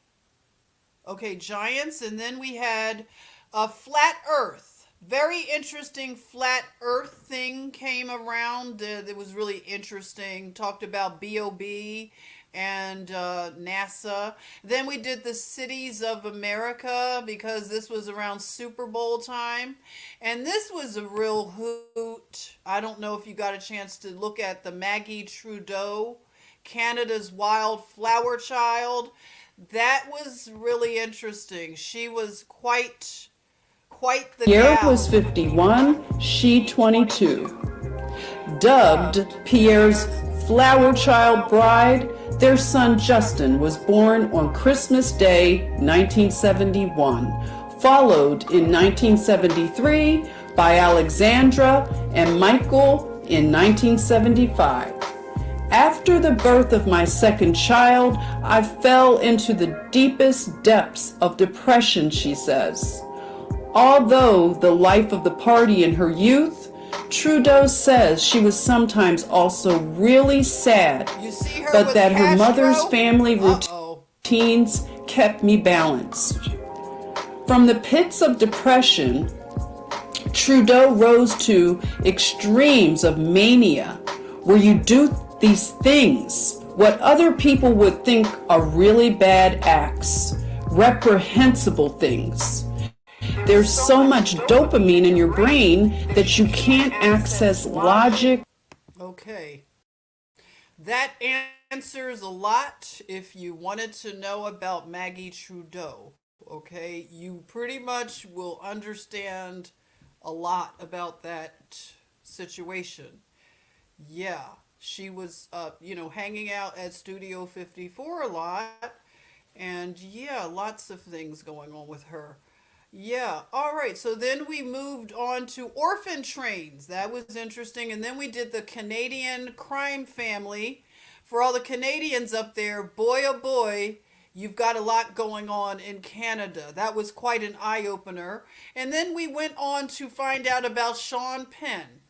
giants, and then we had a flat earth. Very interesting flat earth thing came around. It was really interesting. Talked about BOB and NASA. Then we did the cities of America, because this was around Super Bowl time. And this was a real hoot. I don't know if you got a chance to look at the Maggie Trudeau, Canada's wildflower child. That was really interesting. She was quite the Year gal. was 51, she 22. Dubbed Pierre's flower child bride, their son Justin was born on Christmas Day 1971, followed in 1973 by Alexandra and Michael in 1975. After the birth of my second child, I fell into the deepest depths of depression, she says. Although the life of the party in her youth, Trudeau says she was sometimes also really sad, You see her but with that her mother's Castro? family Uh-oh. routines kept me balanced. From the pits of depression, Trudeau rose to extremes of mania, where you do these things, what other people would think are really bad acts, reprehensible things. There's so much dopamine in your brain that you can't access logic. Okay. That answers a lot if you wanted to know about Maggie Trudeau. Okay, you pretty much will understand a lot about that situation. Yeah, she was, hanging out at Studio 54 a lot, and yeah, lots of things going on with her. Yeah, all right, so then we moved on to orphan trains. That was interesting, and then we did the Canadian crime family. For all the Canadians up there, boy oh boy, you've got a lot going on in Canada. That was quite an eye-opener. And then we went on to find out about Sean Penn.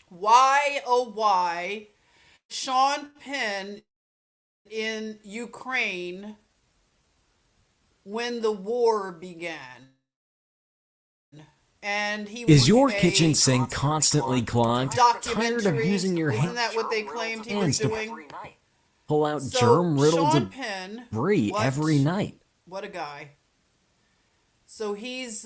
Why, oh why, Sean Penn in Ukraine when the war began. And he Is was your a kitchen sink constantly clogged? Tired of documentary. using your Isn't hands that what they claimed he was hands to doing? pull out So germ-riddled Sean Penn, debris what? every night? What a guy. So he's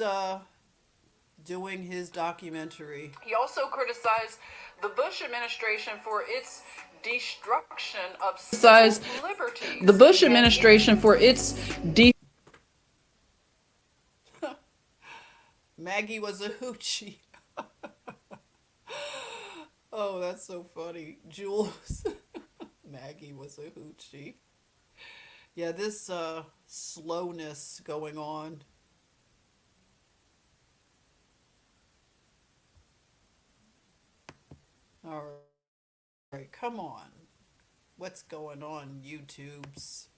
doing his documentary. He also criticized the Bush administration for its destruction of civil liberties. The Bush administration for its Maggie was a hoochie. Oh, that's so funny. Jules. Maggie was a hoochie. Yeah, this slowness going on. All right, come on. What's going on, YouTubes?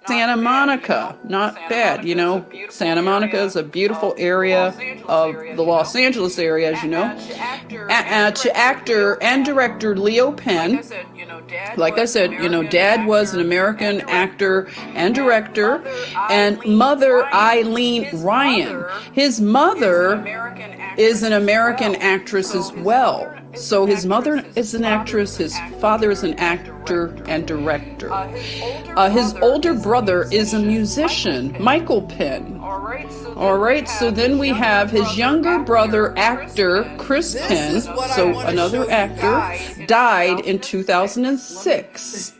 Santa Monica, not bad, you know. Santa Monica is a beautiful area of the Los Angeles area, as you know. To actor and director Leo Penn, like I said, you know, Dad was an American actor and director, and Mother Eileen Ryan. His mother is an American actress as well. So his mother is an actress, his father is an actor and director. His older brother is a musician, Michael Penn. All right, so then we have his younger brother, actor Chris Penn, so another actor, died in 2006.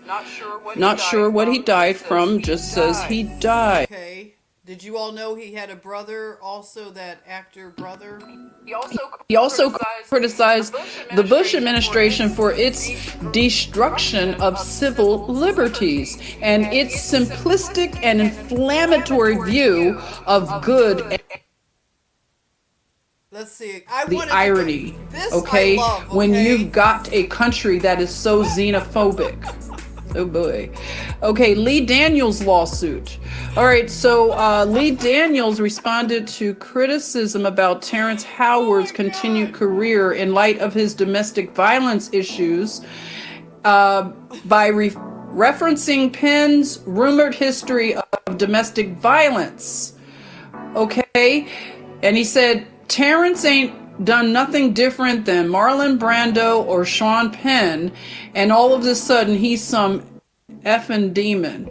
Not sure what he died from, just says he died. Okay. Did you all know he had a brother, also that actor brother? He also criticized the Bush administration for its destruction of civil liberties and its simplistic and inflammatory view of good. Let's see. The irony, okay, when you've got a country that is so xenophobic. Oh boy. Okay, Lee Daniels lawsuit. All right, so Lee Daniels responded to criticism about Terrence Howard's continued career in light of his domestic violence issues by referencing Penn's rumored history of domestic violence. Okay, and he said, Terrence ain't done nothing different than Marlon Brando or Sean Penn, and all of a sudden he's some effing demon.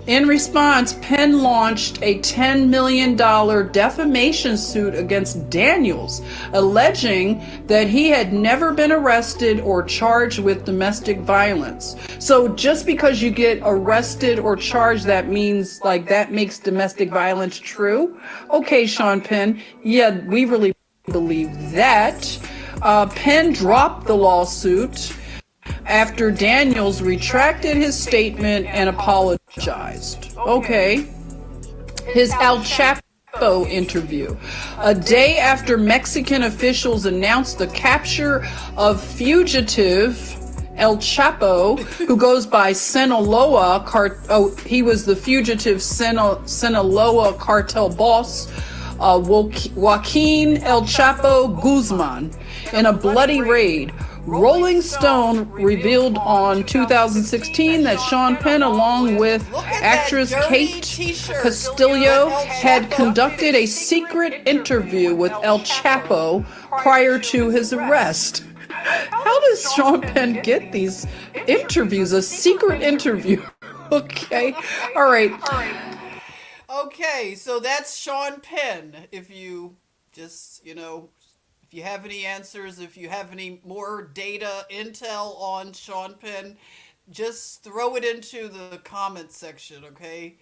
In response, Penn launched a $10 million defamation suit against Daniels, alleging that he had never been arrested or charged with domestic violence. So just because you get arrested or charged, that means like that makes domestic violence true? Okay, Sean Penn, yeah, we really believe that. Penn dropped the lawsuit after Daniels retracted his statement and apologized. Okay. His El Chapo interview. A day after Mexican officials announced the capture of fugitive El Chapo, who goes by Sinaloa, he was the fugitive Sinaloa cartel boss, Joaquin El Chapo Guzman, in a bloody raid. Rolling Stone revealed on 2016 that Sean Penn, along with actress Kate Castillo, had conducted a secret interview with El Chapo prior to his arrest. How does Sean Penn get these interviews? A secret interview. Okay. All right. Okay, so that's Sean Penn. If you just, if you have any answers, if you have any more data, intel on Sean Penn, just throw it into the comments section, okay?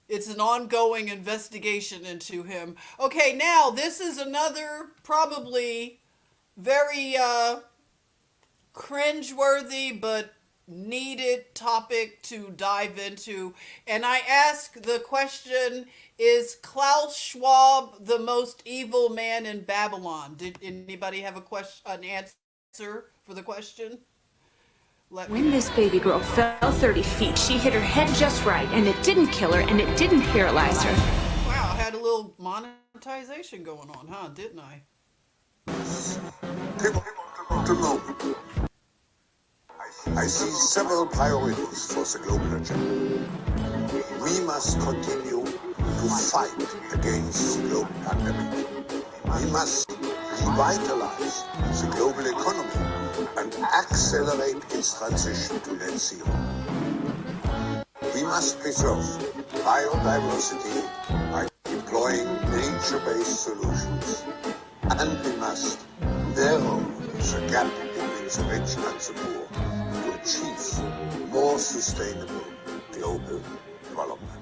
It's an ongoing investigation into him. Okay, now this is another probably very cringeworthy but needed topic to dive into. And I ask the question, is Klaus Schwab the most evil man in Babylon? Did anybody have an answer for the question? When this baby girl fell 30 feet, she hit her head just right, and it didn't kill her, and it didn't paralyze her. Wow, I had a little monetization going on, huh? Didn't I? People to know. I see several priorities for the global agenda. We must continue to fight against the global pandemic. We must revitalize the global economy and accelerate its transition to net zero. We must preserve biodiversity by deploying nature-based solutions. And we must narrow the gap between the rich and the poor to achieve more sustainable global development.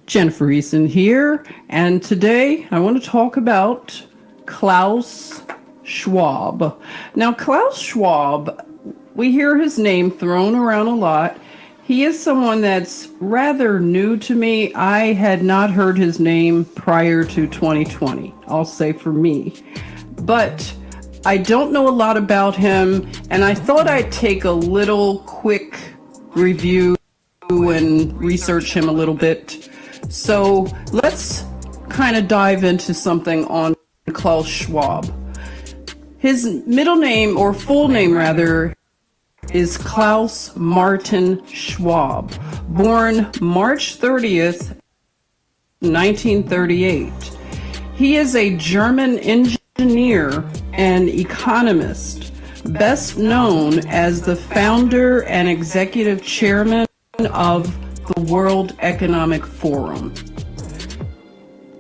JennyEason here, and today I want to talk about Klaus Schwab. Now, Klaus Schwab, we hear his name thrown around a lot. He is someone that's rather new to me. I had not heard his name prior to 2020, I'll say for me. But I don't know a lot about him, and I thought I'd take a little quick review and research him a little bit. So let's kind of dive into something on Klaus Schwab. His middle name, or full name rather, is Klaus Martin Schwab, born March 30th, 1938. He is a German engineer and economist, best known as the founder and executive chairman of the World Economic Forum.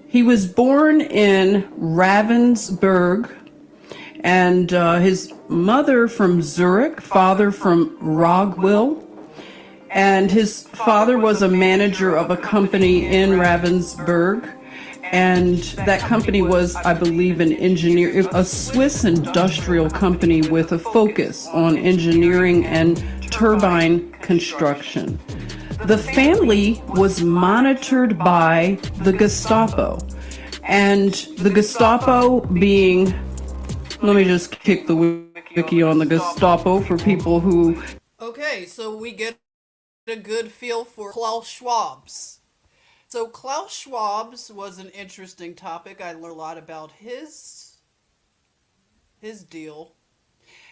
He was born in Ravensburg, and his mother from Zurich, father from Rogwil, and his father was a manager of a company in Ravensburg, and that company was, I believe, a Swiss industrial company with a focus on engineering and turbine construction. The family was monitored by the Gestapo, and the Gestapo being, let me just kick the wiki on the Gestapo for people who... Okay, so we get a good feel for Klaus Schwab's. So Klaus Schwab's was an interesting topic. I learned a lot about his deal.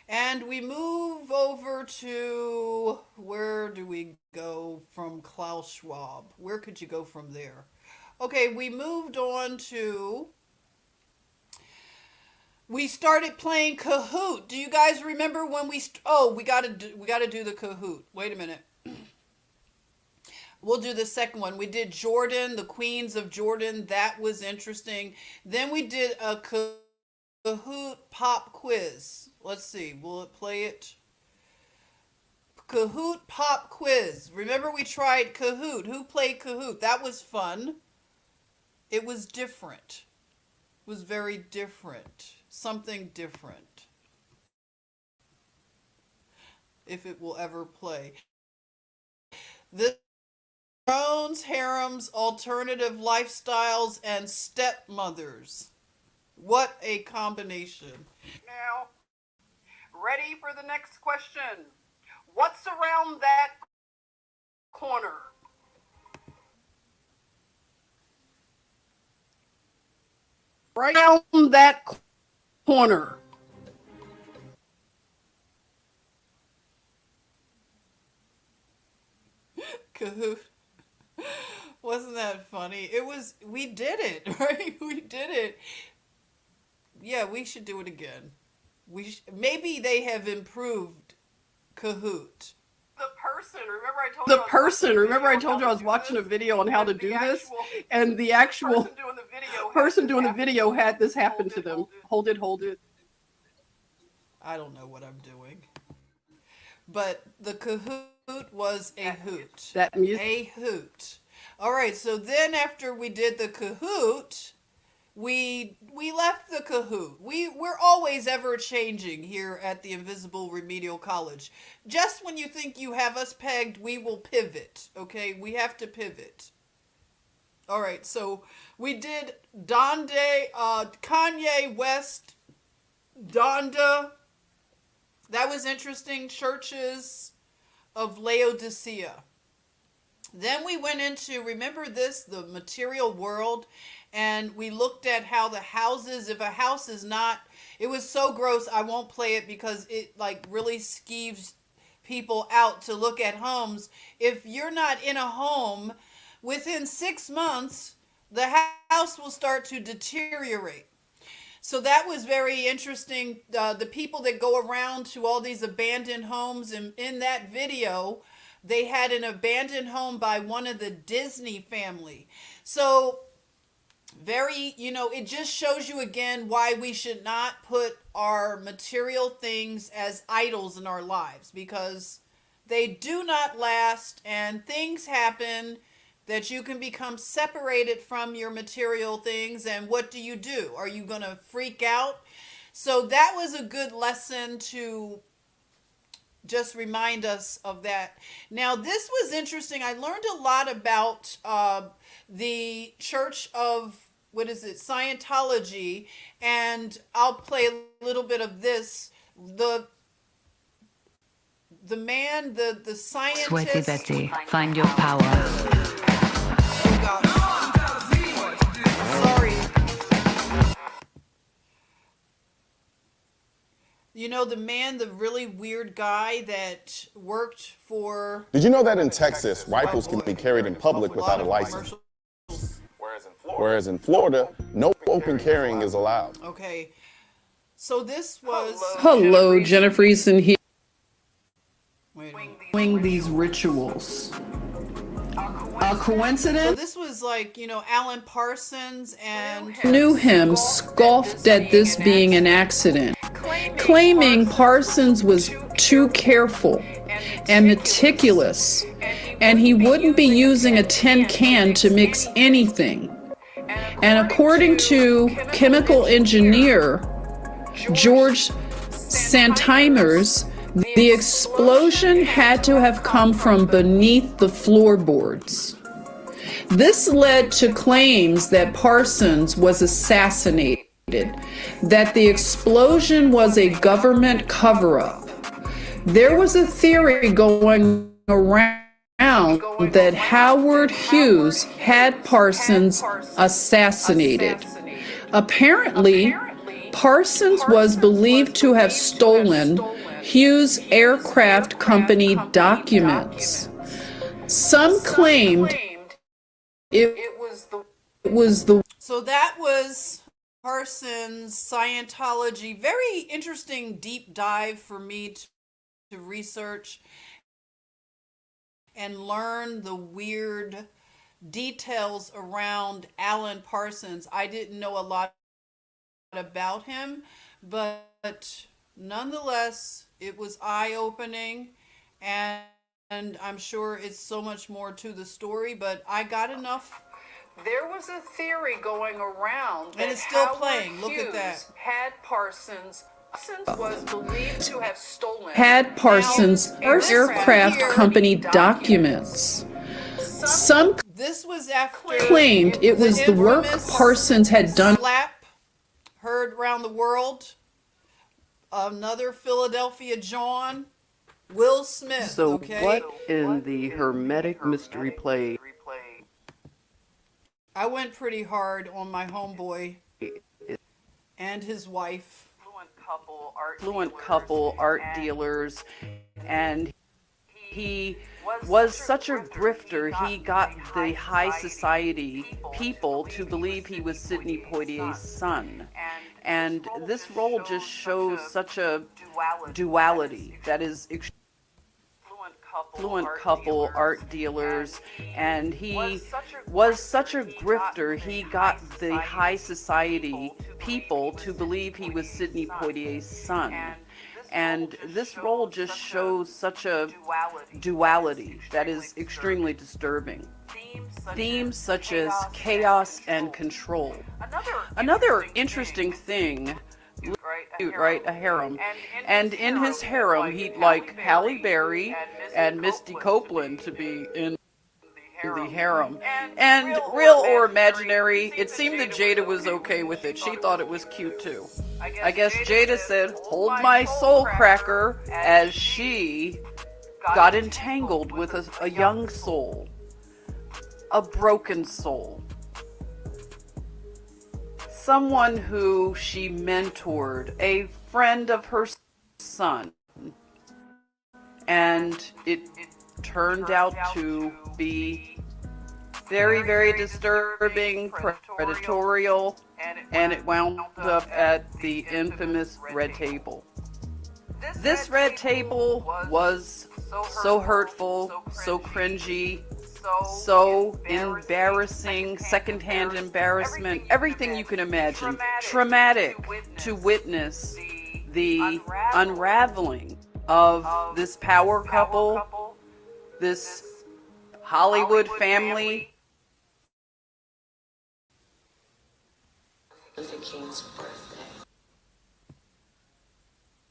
And we move over to, where do we go from Klaus Schwab? Where could you go from there? Okay, we moved on to, we started playing Kahoot. Do you guys remember when we gotta do the Kahoot. Wait a minute. We'll do the second one. We did Jordan, the Queens of Jordan. That was interesting. Then we did a Kahoot pop quiz. Let's see. Will it play it? Kahoot pop quiz. Remember we tried Kahoot. Who played Kahoot? That was fun. It was different. was very different. Something different. If it will ever play. This drones, harems, alternative lifestyles, and stepmothers. What a combination. Now, ready for the next question. What's around that corner? Right around that corner. Kahoot. Wasn't that funny? We did it, right? We did it. Yeah, we should do it again. Maybe they have improved Kahoot. Remember I told you I was watching a video on how to do this? And the actual person doing the video had this happen to them. Hold it. I don't know what I'm doing. But the Kahoot was a hoot. That music. A hoot. All right, so then after we did the Kahoot, we left the Kahoot. We're always ever changing here at the Invisible Remedial College. Just when you think you have us pegged, we will pivot. Okay, we have to pivot. All right, so we did Kanye West, Donda. That was interesting. Churches of Laodicea. Then we went into, remember this, the material world, and we looked at how the houses, if a house is not, it was so gross, I won't play it because it like really skeeves people out to look at homes. If you're not in a home, within 6 months, the house will start to deteriorate. So that was very interesting. The people that go around to all these abandoned homes, and in that video, they had an abandoned home by one of the Disney family. So very, it just shows you again why we should not put our material things as idols in our lives, because they do not last and things happen that you can become separated from your material things. And what do? Are you going to freak out? So that was a good lesson to just remind us of that. Now, this was interesting. I learned a lot about the Church of, Scientology. And I'll play a little bit of this. The man, the scientist. Sweaty Betty, find your power. Sorry. The man, the really weird guy that worked for... Did you know that in Texas, rifles can be carried in public without a license? Whereas in Florida, no open carrying is allowed. Okay. So this was... Hello, JennyEason here. Wait a minute. Doing these rituals. A coincidence? So this was like, Alan Parsons and... Knew him scoffed at this being an accident, claiming Parsons was too careful and meticulous, and he wouldn't be using a tin can to mix anything. And according to chemical engineer George Santimers, the explosion had to have come from beneath the floorboards. This led to claims that Parsons was assassinated, that the explosion was a government cover-up. There was a theory going around that Howard Hughes had Parsons assassinated. Apparently, Parsons was believed to have stolen Hughes Aircraft Company documents. Some claimed it was the... So that was Parsons, Scientology. Very interesting deep dive for me to research and learn the weird details around Alan Parsons. I didn't know a lot about him, but nonetheless, it was eye-opening, and I'm sure it's so much more to the story, but I got enough There was a theory going around that And it's still Howard playing. Look at Hughes that. had Parsons. Parsons was believed to have stolen. Had Parsons' aircraft here- company documents. Some This was after claimed it was the work infamous Parsons had done. slap heard around the world. Another Philadelphia John, Will Smith. So okay, what in the Hermetic mystery play? I went pretty hard on my homeboy and his wife. Affluent couple, art dealers, and he was such a grifter. He got the high society people to believe he was Sidney Poitier's son. And this role just shows such a duality that is affluent couple, art dealers, and he was such a grifter. He got the high society people to believe he was Sidney Poitier's son. And this role just shows such a duality that is extremely disturbing. Themes such as chaos and control. Another interesting thing, right, a harem. And in his harem, he'd like Halle Berry and Misty Copeland to be in the harem. And real or imaginary, it seemed that Jada was okay with it. She thought it was cute too. I guess Jada said, "Hold my soul cracker," as she got entangled with a young soul, a broken soul, someone who she mentored, a friend of her son, and it turned out to be very, very disturbing, predatorial, and it wound up at the infamous Red Table. This Red Table was so hurtful, so cringy, so embarrassing, secondhand embarrassment, everything you can imagine. Traumatic to witness the unraveling of this power couple, this Hollywood family.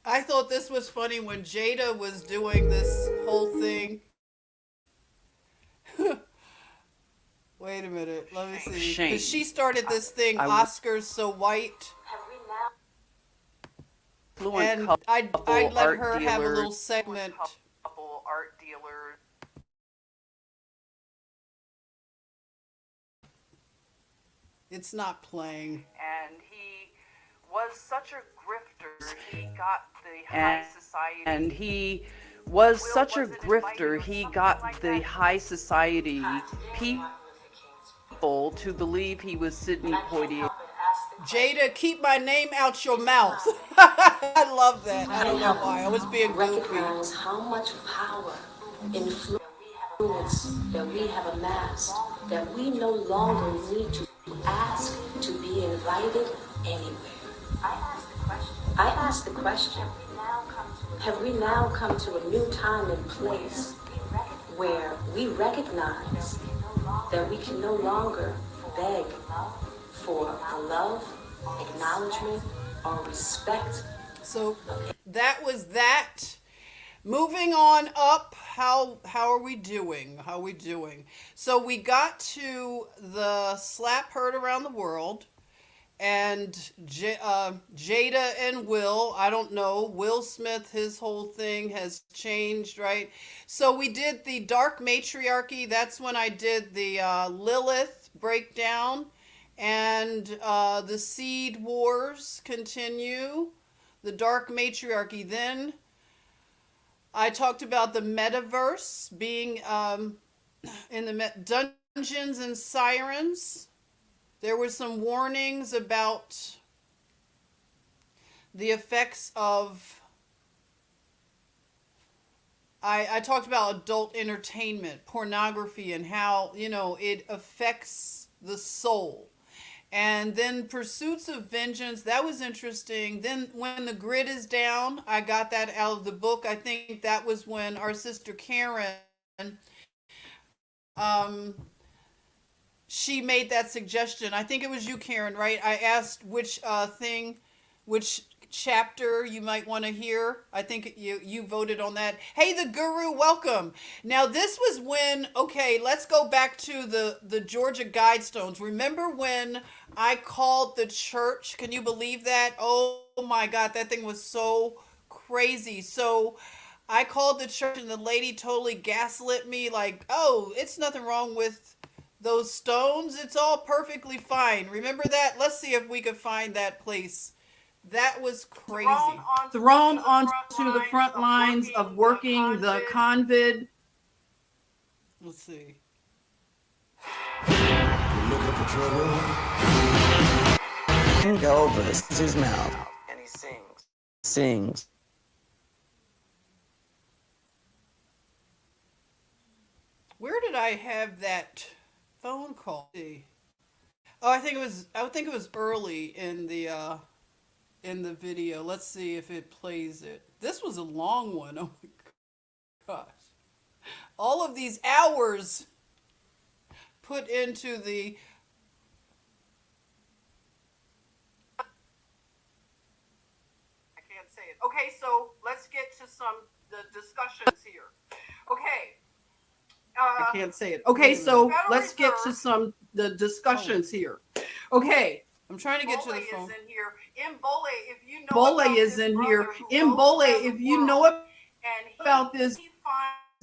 I thought this was funny when Jada was doing this whole thing. Wait a minute, let me see. Shame. Because she started this thing, Oscars So White. And I'd let her have a little segment. It's not playing. And he was such a grifter. He got the high society. And he was such a grifter. He got the high society people to believe he was Sidney Poitier. Jada, keep my name out your mouth. I love that. I don't know why. I was being goofy. Recognize how much power, influence that we have amassed, that we no longer need to ask to be invited anywhere. I ask the question, have we now come to a new time and place where we recognize that we can no longer beg for love, acknowledgement, or respect? So that was that. Moving on up, how are we doing? How are we doing? So we got to the slap heard around the world, and Jada and Will, I don't know, Will Smith, his whole thing has changed, right? So we did the dark matriarchy. That's when I did the Lilith breakdown, and the seed wars continue, the dark matriarchy. Then I talked about the metaverse being in the Dungeons and Sirens. There were some warnings about the effects of... I talked about adult entertainment, pornography, and how, it affects the soul. And then Pursuits of Vengeance, that was interesting. Then When the Grid is Down, I got that out of the book. I think that was when our sister Karen she made that suggestion. I think it was you, Karen, right? I asked which which chapter you might want to hear. I think you voted on that. Hey, the Guru, welcome. Now this was when, okay, let's go back to the Georgia Guidestones. Remember when I called the church? Can you believe that? Oh my God, that thing was so crazy. So I called the church and the lady totally gaslit me like, oh, it's nothing wrong with those stones. It's all perfectly fine. Remember that? Let's see if we could find that place. That was crazy. Thrown onto the front lines of working the convid. Let's see. You're looking for trouble? And go bursts his mouth. And he sings. Where did I have that phone call? Oh, I think it was early in the video. Let's see if it plays it. This was a long one. Oh my gosh. All of these hours put into the I can't say it. Okay, so let's get to the discussions here. Okay. I can't say it. Okay, so let's get to the discussions here. Okay. I'm trying to get to the phone. Is in here. Mbole, if you know Bole about is this in brother here. who Mbole, goes around if the you world, know and about this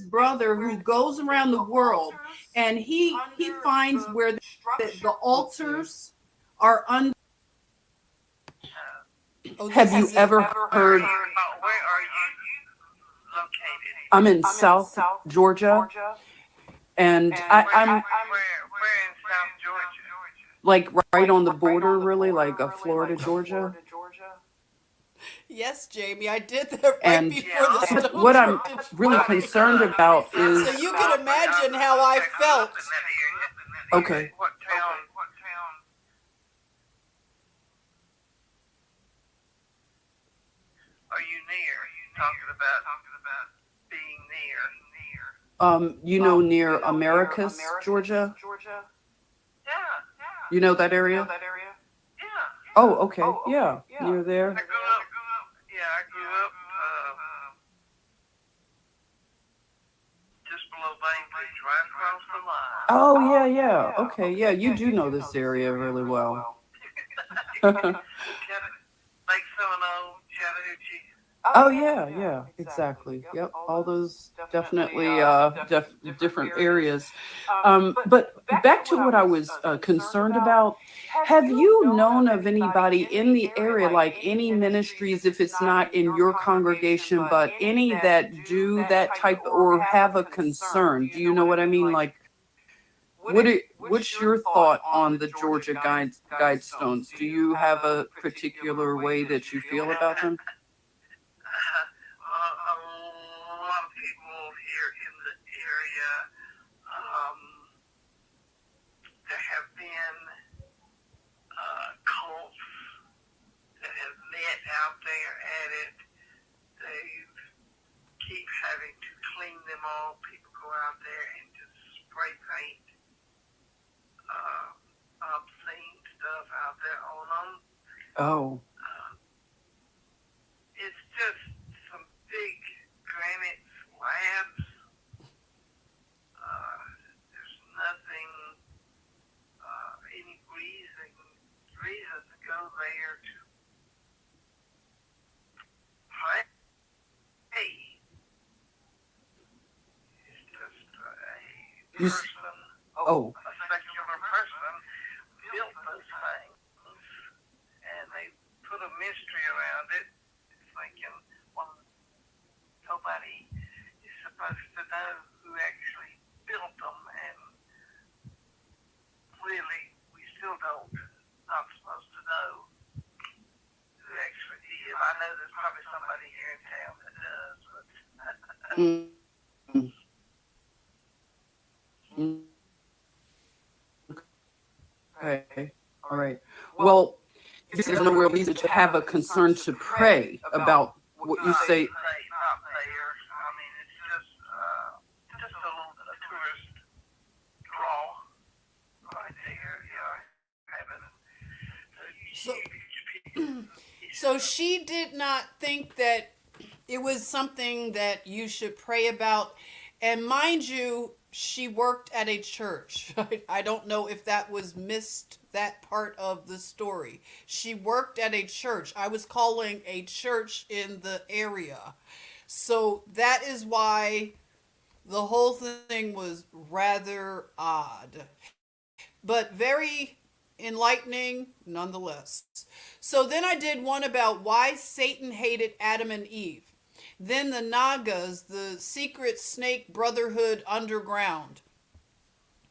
brother who goes around the world and he finds where the altars are under. Oh, Have you ever heard? where are you located? I'm in South Georgia, and I'm where in South Georgia? like right on the border, really, like Florida, Georgia. Yes, Jamie, I did that right And before the stones what I'm were really destroyed. concerned about is So you can imagine how I felt. okay. What town? Are you near? Are you talking about being near? You know, near Americus, Georgia. Yeah. You know that area? Yeah. Oh, okay. Yeah, near there. I grew up just below Bainbridge, right across the line. Oh, yeah. Okay, yeah, you do know this area really well. Lake Seminole, Chattahoochee. Oh, yeah, exactly. Yep, all those definitely different areas. But back to what I was concerned about, have you known of anybody in the area, like any ministries, if it's not in your congregation, but any that do that type or have a concern? Do you know what I mean? Like, what's your thought on the Georgia Guidestones? Do you have a particular way that you feel about them? A lot of people here in the area, there have been cults that have met out there at it. They keep having to clean them all. People go out there and just spray paint obscene stuff out there on them. Oh. It's just some big granite slabs. There's nothing, any reason to go there to pray. It's just a person, a secular person built those things, and they put a mystery around it, thinking, well, nobody is supposed to know who actually built them, and clearly we still not supposed to know who actually did. I know there's probably somebody here in town that does, but Okay. All right. Well, there's no real reason to have a concern to pray about what you say. not there. I mean, it's just a tourist draw right So she did not think that it was something that you should pray about. And mind you, she worked at a church. I don't know if that was missed, that part of the story. She worked at a church. I was calling a church in the area. So that is why the whole thing was rather odd, but very enlightening nonetheless. So then I did one about why Satan hated Adam and Eve. Then the Nagas, the secret snake brotherhood underground.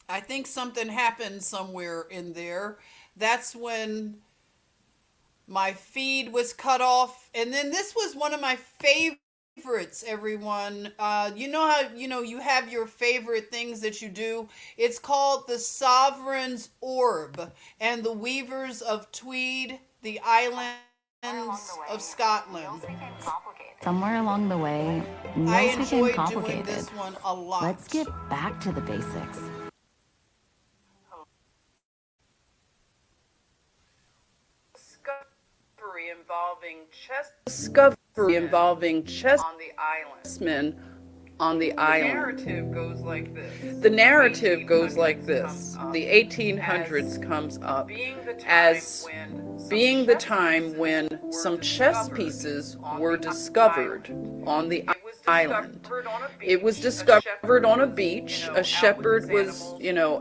I think something happened somewhere in there. That's when my feed was cut off. And then this was one of my favorites, everyone. You know how, you have your favorite things that you do? It's called The Sovereign's Orb and the Weavers of Tweed, the islands of Scotland. Somewhere along the way, I notes became enjoyed doing complicated. this one a lot. Let's get back to the basics. Discovery involving chess on the island. chessmen on the island. Narrative goes like this. The narrative goes like this. The 1800s comes up as being the time when some chess pieces were discovered on the island. It was discovered on a beach. A shepherd was,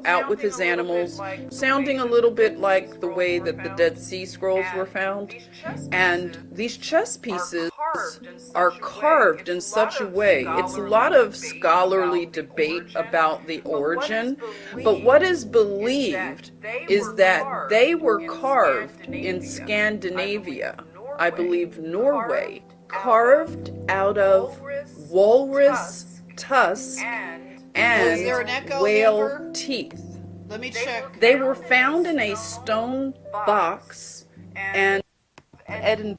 out with his animals, sounding a little bit like the way that the Dead Sea Scrolls were found. And these chess pieces are carved in such a way. It's a lot of scholarly debate about the origin, but what is believed is that they were carved in Scandinavia, I believe Norway, carved out of walrus tusks and whale teeth. Let me check. They were found in a stone box and Edinburgh.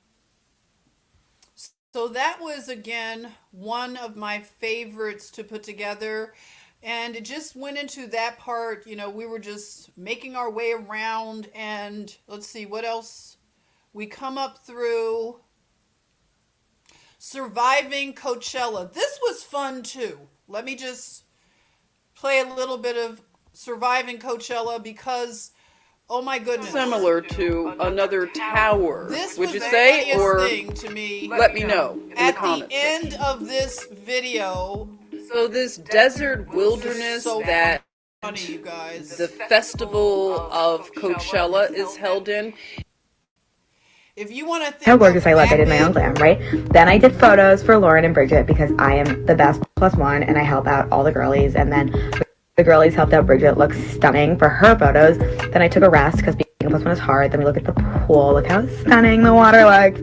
So that was, again, one of my favorites to put together. And it just went into that part, we were just making our way around. And let's see, what else? We come up through surviving Coachella. This was fun, too. Let me just play a little bit of surviving Coachella because... oh my goodness. Similar to another tower. This would was you the say, funniest or thing to me. let me know in At the comments. the end of this video, so this desert wilderness so that funny, you guys. the festival of Coachella is held in. If you want to think how gorgeous I look, I did my own glam, right? Then I did photos for Lauren and Bridget because I am the best +1 and I help out all the girlies, and then the girlies helped out Bridget look stunning for her photos. Then I took a rest because being a +1 is hard. Then we look at the pool. Look how stunning the water looks.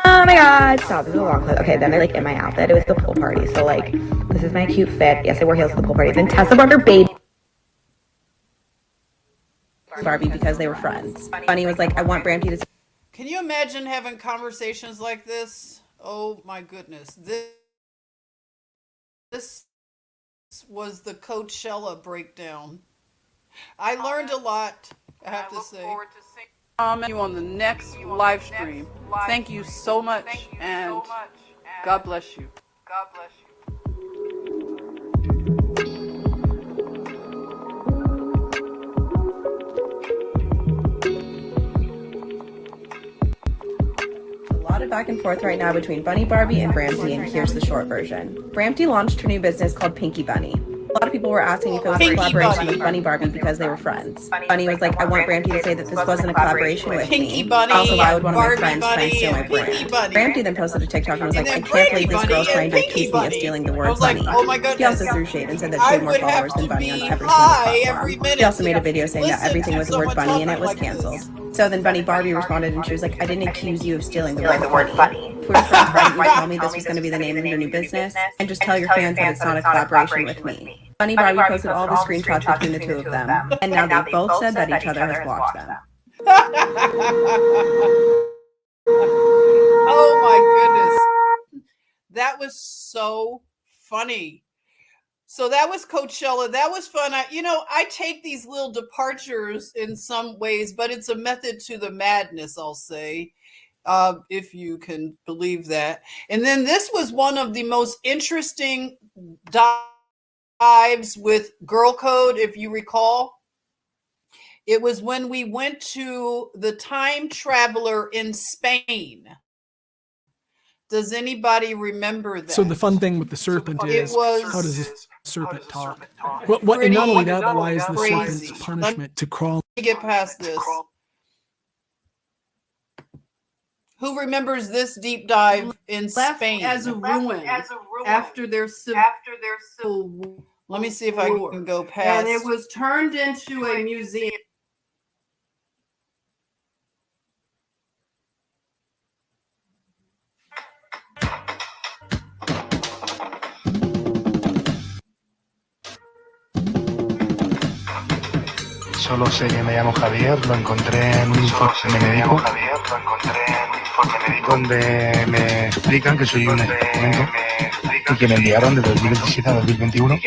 Oh my god. Stop, this is a long clip. Okay, then they're in my outfit. It was the pool party. So this is my cute fit. Yes, I wore heels to the pool party. Then Tessa brought her baby Barbie because they were friends. Bunny was like, I want Brampy to... Can you imagine having conversations like this? Oh my goodness. This was the Coachella breakdown. I learned a lot, I have to say. Comment you on the next live stream. Thank you so much, and God bless you. God bless you. A lot of back and forth right now between Bunny Barbie and Brampty, and here's the short version. Brampty launched her new business called Pinky Bunny. A lot of people were asking if it was a collaboration with Bunny Barbie because they were friends. Bunny was like, I want Brampty to say that this wasn't a collaboration with me. Also, why would one of my friends try and steal my brand? Brampty then posted a TikTok and was like, I can't believe this girl's trying to accuse me of stealing the word Bunny. He also threw shade and said that she had more followers than Bunny on every single platform. He also made a video saying that everything with the word Bunny in it was canceled. So then Bunny Barbie responded and she was like, I didn't accuse you of stealing the word Bunny. Twitter friends threatened to tell me this was going to be the name of your new business, and just tell your fans that it's not a collaboration with me. Bunny Barbie posted all the screenshots between the two of them, and now they both said that each other has blocked them. Oh my goodness. That was so funny. So that was Coachella. That was fun. I take these little departures in some ways, but it's a method to the madness, I'll say, if you can believe that. And then this was one of the most interesting dives with Girl Code, if you recall. It was when we went to the Time Traveler in Spain. Does anybody remember that? So the fun thing with the serpent is, was, how does this serpent talk? What, and not only that, but why is the serpent's punishment to crawl? Let me get past this. Who remembers this deep dive in Spain? As a ruin after their civil war. Let me see if I can go past. And it was turned into a museum. Solo sé que me llamo Javier, lo encontré en un informe médico donde me explican que soy un experimento y que me enviaron de 2017 a 2021.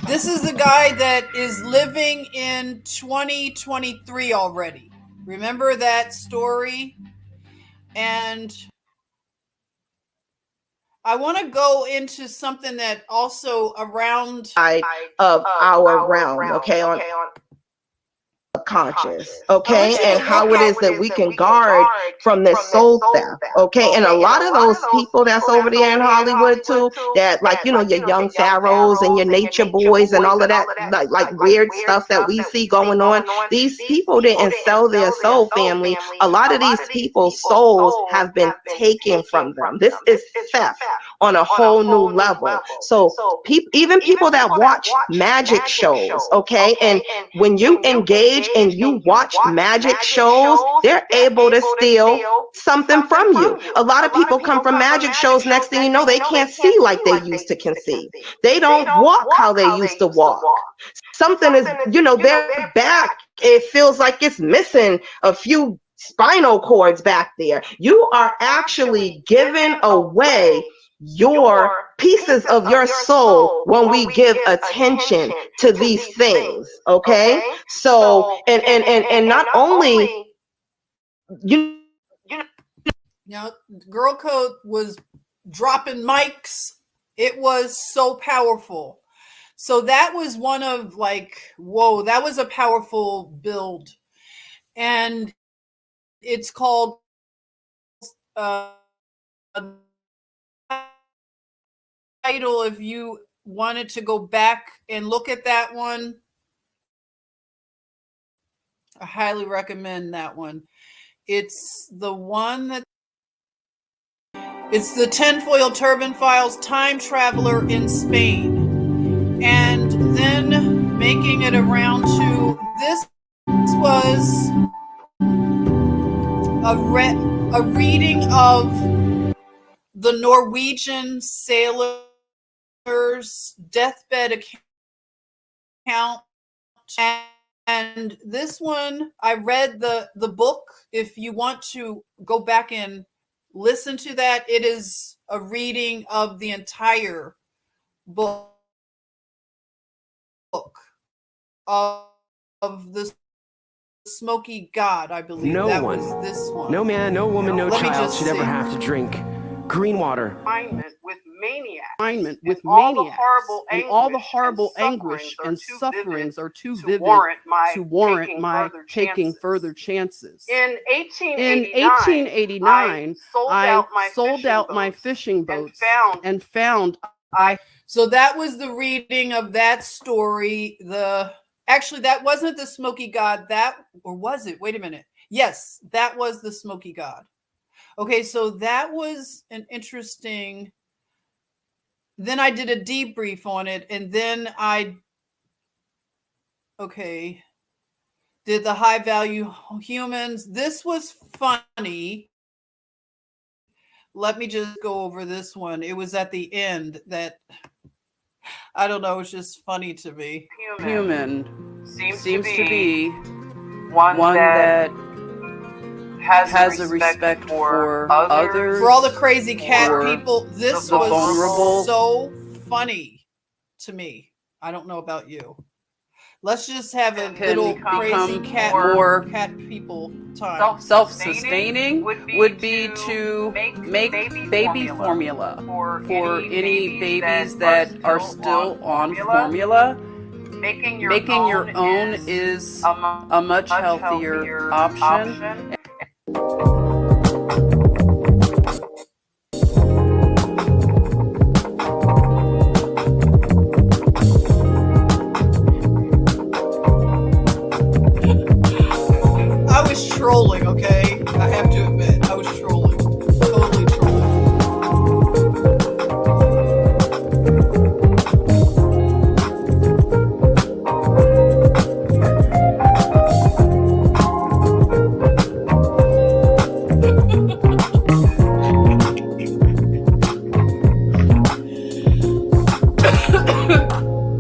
This is the guy that is living in 2023 already. Remember that story? And I want to go into something that also around of our realm, okay, on conscious, okay, and how it is that we can guard from this soul theft, okay. And a lot of those people that's over there in Hollywood too, that like, you know, your young pharaohs and your nature boys and all of that, like weird stuff that we see going on, these people didn't sell their soul, family. A lot of these people's souls have been taken from them. This is theft on a whole new level. So even people that watch magic shows, okay, and when you engage and you watch magic shows, they're able to steal something from you. A lot of people come from magic shows, next thing you know, they can't see like they used to can see. They don't walk how they used to walk. Something is, you know, their back, it feels like it's missing a few spinal cords back there. You are actually giving away your pieces of your soul when we give attention to these things, okay? So and not only you know, Girl Code was dropping mics. It was so powerful. So that was one of like, whoa, that was a powerful build. And it's called title, if you wanted to go back and look at that one, I highly recommend that one. It's the one that it's the Tinfoil Turban Files Time Traveler in Spain. And then making it around to this was a reading of the Norwegian sailor's deathbed account. And this one, I read the book. If you want to go back and listen to that, it is a reading of the entire book of the Smoky God, I believe. No that one, was this one. no man, no woman, no child should ever see. have to drink green water. Alignment with maniacs. Alignment with all maniacs. And all the horrible anguish and sufferings are too vivid to warrant my taking further chances. In 1889, I sold out my fishing boats and found I. So that was the reading of that story. Actually, that wasn't the Smoky God. Or was it? Wait a minute. Yes, that was the Smoky God. Okay, so that was an interesting. Then I did a debrief on it, and then did the high value humans. This was funny. Let me just go over this one. It was at the end that, I don't know, it's just funny to me. Human seems to be one that has a respect for others, For all the crazy cat for people, this the was vulnerable. so funny to me. I don't know about you. Let's just have a little crazy cat people time. Self-sustaining would be to make baby formula for any babies that are still on formula. Making your own is a much healthier option. I was trolling, okay? I have to admit, I was trolling. Totally trolling.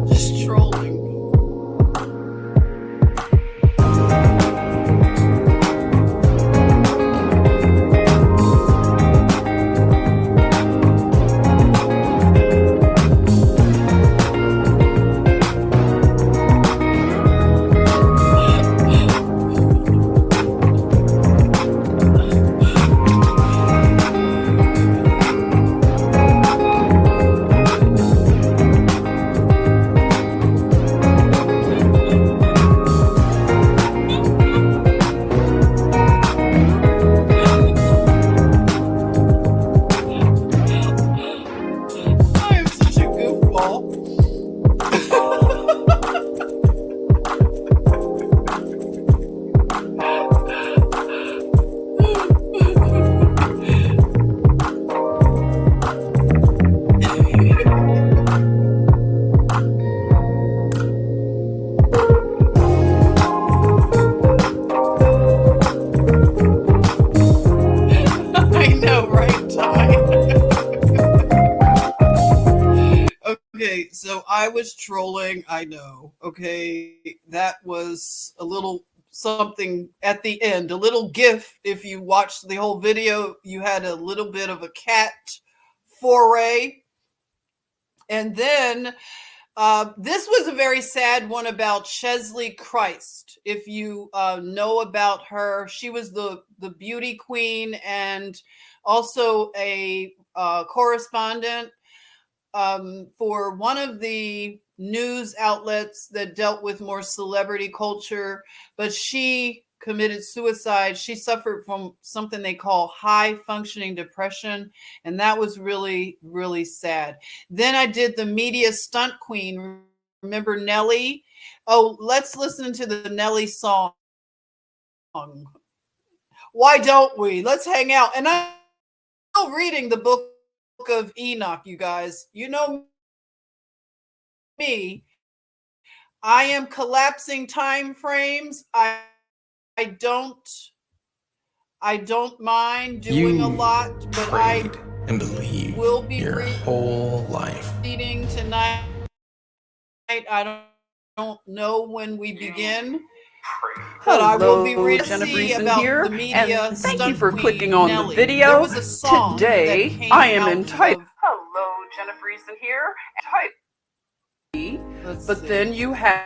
Just trolling. I am such a goofball. I know, right, Ty? Okay, so I was trolling, I know. Okay, that was a little something at the end, a little gif. If you watched the whole video, you had a little bit of a cat foray. And then this was a very sad one about Chesley Christ. If you know about her, she was the beauty queen and also a correspondent for one of the news outlets that dealt with more celebrity culture, but she committed suicide. She suffered from something they call high functioning depression, and that was really, really sad. Then I did the media stunt queen. Remember Nelly? Oh, let's listen to the Nelly song. Why don't we? Let's hang out. And I'm still reading the book of Enoch, you guys. You know me. I am collapsing time frames. I don't mind doing a lot, but I and believe will be your whole life. reading tonight. I don't know when we begin. But I will be reading JennyEason about here, the media and thank you stunt for queen, clicking on Nelly. the video. There was a song Today, that came I am out entitled. of- Hello, JennyEason here. But then you have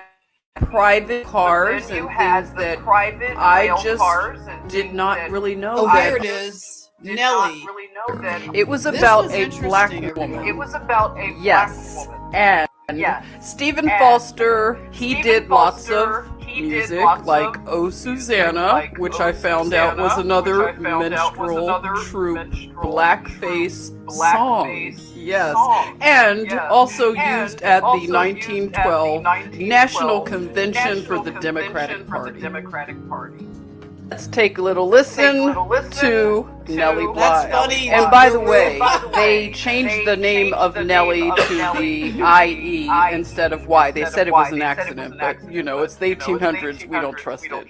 private cars and things that I just did not really know. Oh, that here it is. Nelly. It was This about was a interesting, black everyone. woman. It was about a Yes, and Stephen Foster, he did lots of music like Oh Susanna, which I found out was another minstrel troupe blackface song. Yes, and also used at the 1912 National Convention for the Democratic Party. Let's take a little listen to Nellie Bly. funny. And by the way, they changed the name of Nellie to the IE instead of Y. They said it was an accident, but you know, it's the 1800s. We don't trust it.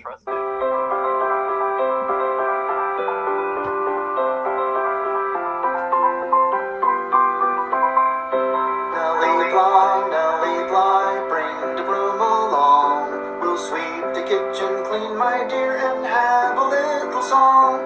Nellie Bly, bring the broom along. We'll sweep the kitchen clean, my dear, and have a little song.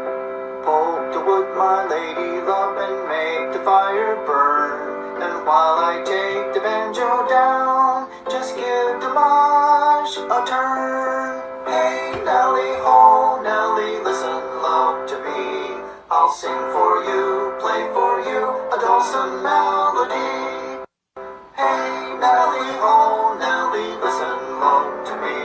Poke the wood, my lady love, and make the fire burn. And while I take the banjo down, just give the marsh a turn. Hey Nelly, ho Nelly, listen love to me. I'll sing for you, play for you a dulcet melody. Hey Nelly, ho Nelly, listen love to me.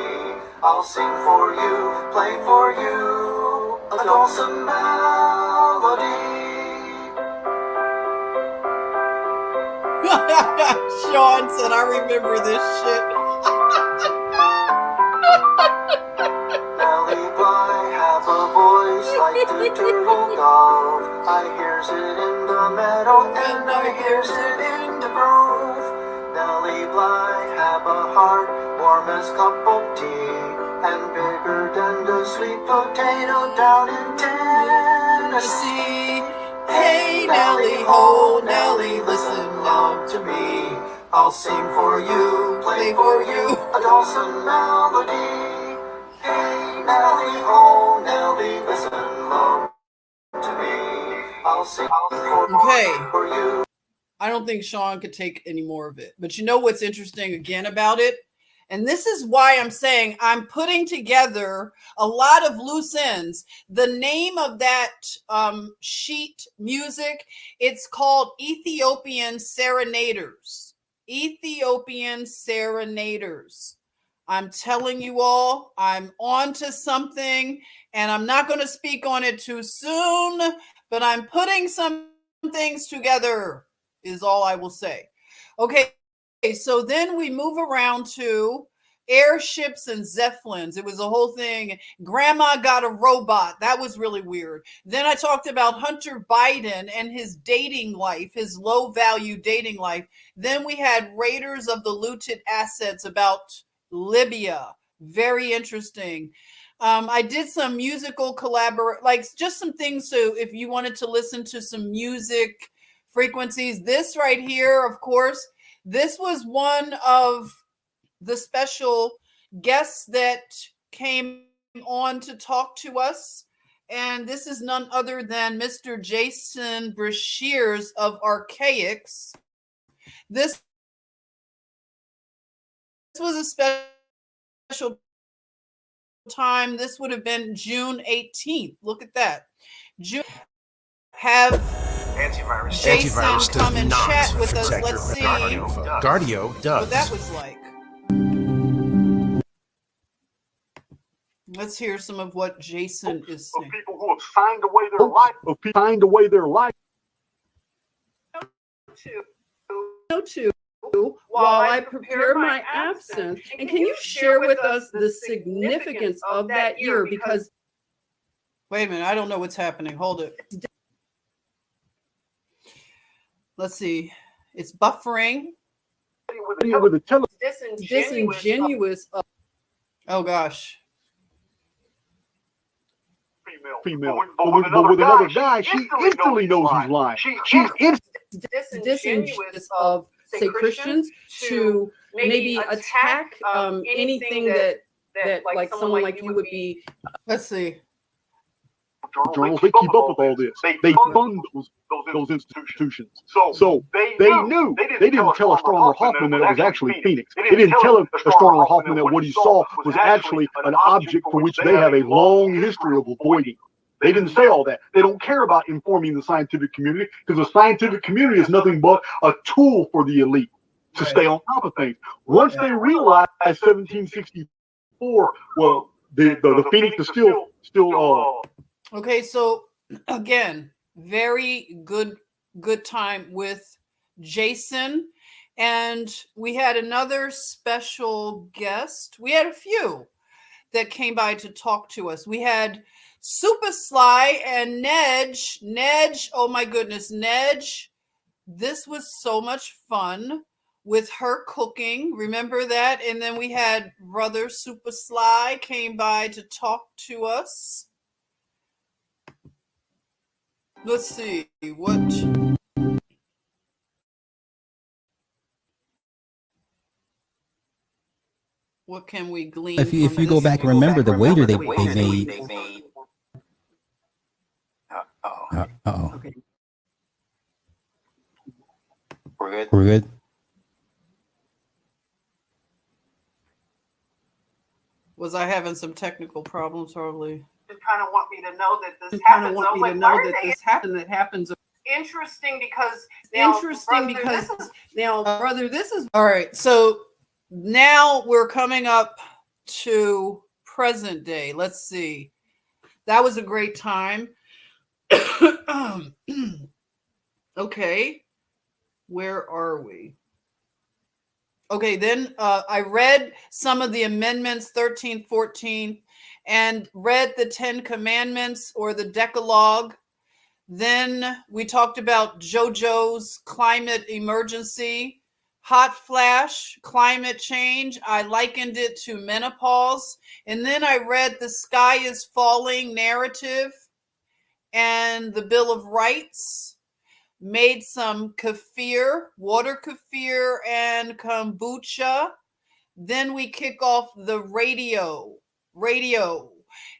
I'll sing for you, play for you a dulcet melody. Sean said, I remember this shit. Nelly Bly have a voice like the turtle dove. I hears it in the meadow and I hears it in the grove. Nelly Bly have a heart warm as cup of tea, and bigger than the sweet potato down in Tennessee. Hey Nelly, ho Nelly, listen love to me. I'll sing for you, play for you a dulcet melody. Hey Nelly, ho Nelly, listen love to me. I'll sing for you. I don't think Sean could take any more of it. But you know what's interesting again about it? And this is why I'm saying I'm putting together a lot of loose ends. The name of that sheet music, it's called Ethiopian Serenaders. Ethiopian Serenaders. I'm telling you all, I'm on to something, and I'm not going to speak on it too soon, but I'm putting some things together is all I will say. Okay, so then we move around to airships and zeppelins. It was a whole thing. Grandma got a robot. That was really weird. Then I talked about Hunter Biden and his dating life, his low value dating life. Then we had Raiders of the Looted Assets about Libya. Very interesting. I did some musical like just some things. So if you wanted to listen to some music frequencies, this right here, of course, this was one of the special guests that came on to talk to us. And this is none other than Mr. Jason Brashears of Archaics. This was a special time. This would have been June 18th. Look at that. June. Have Jason come and chat with us. Let's see Guardio does. what that was like. Let's hear some of what Jason is saying. People who have signed away their life. Signed away their life. To while I prepare my absence. And can you share with us the significance of that year? Because wait a minute, I don't know what's happening. Hold it. Let's see. It's buffering. Disingenuous. Oh gosh. Female. But with another guy, she instantly knows he's lying. She's disingenuous of, say, Christians to maybe attack anything that like someone like you would be. Let's see. Journals, they keep up with all this. They fund those institutions. So they knew. They didn't tell Astronomer Hoffman that it was actually Phoenix. They didn't tell Astronomer Hoffman that what he saw was actually an object for which they have a long history of avoiding. They didn't say all that. They don't care about informing the scientific community because the scientific community is nothing but a tool for the elite to stay on top of things. Once they realized 1764, well, the Phoenix is still. Okay, so again, very good time with Jason. And we had another special guest. We had a few that came by to talk to us. We had Super Sly and Nedge. Oh my goodness, Nedge. This was so much fun with her cooking. Remember that? And then we had Brother Super Sly came by to talk to us. Let's see what can we glean? If you go back and remember the waiter they made. Uh-oh. Okay. We're good. We're good. Was I having some technical problems, Harley? Just kind of want me to know that this happens. I was like, why are they- That happens. Interesting because brother, this is all right. So now we're coming up to present day. Let's see. That was a great time. Okay. Where are we? Okay, then I read some of the amendments, 13, 14, and read the 10 Commandments or the Decalogue. Then we talked about JoJo's climate emergency, hot flash, climate change. I likened it to menopause. And then I read the Sky is Falling narrative and the Bill of Rights. Made some kefir, water kefir, and kombucha. Then we kick off the radio,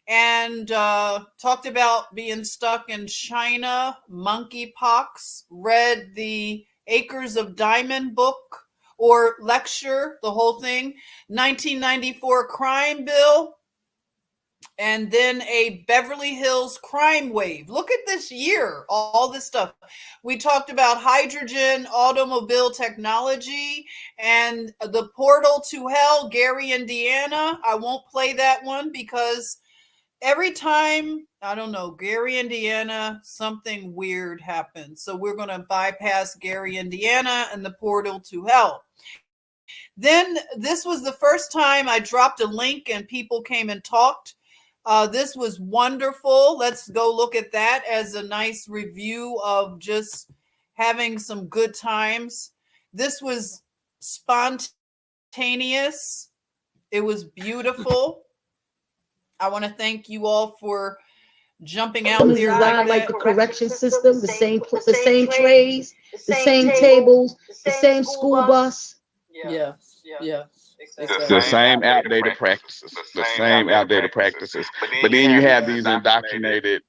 and talked about being stuck in China, monkeypox. Read the Acres of Diamond book or lecture, the whole thing. 1994 crime bill. And then a Beverly Hills crime wave. Look at this year, all this stuff. We talked about hydrogen, automobile technology, and the portal to hell, Gary, Indiana. I won't play that one because every time, I don't know, Gary, Indiana, something weird happens. So we're going to bypass Gary, Indiana and the portal to hell. Then this was the first time I dropped a link and people came and talked. This was wonderful. Let's go look at that as a nice review of just having some good times. This was spontaneous. It was beautiful. I want to thank you all for jumping out there like the correction system, the same trays, the same tables, the same school bus. Yes. The same outdated practices. The same outdated practices. But then you have these indoctrinated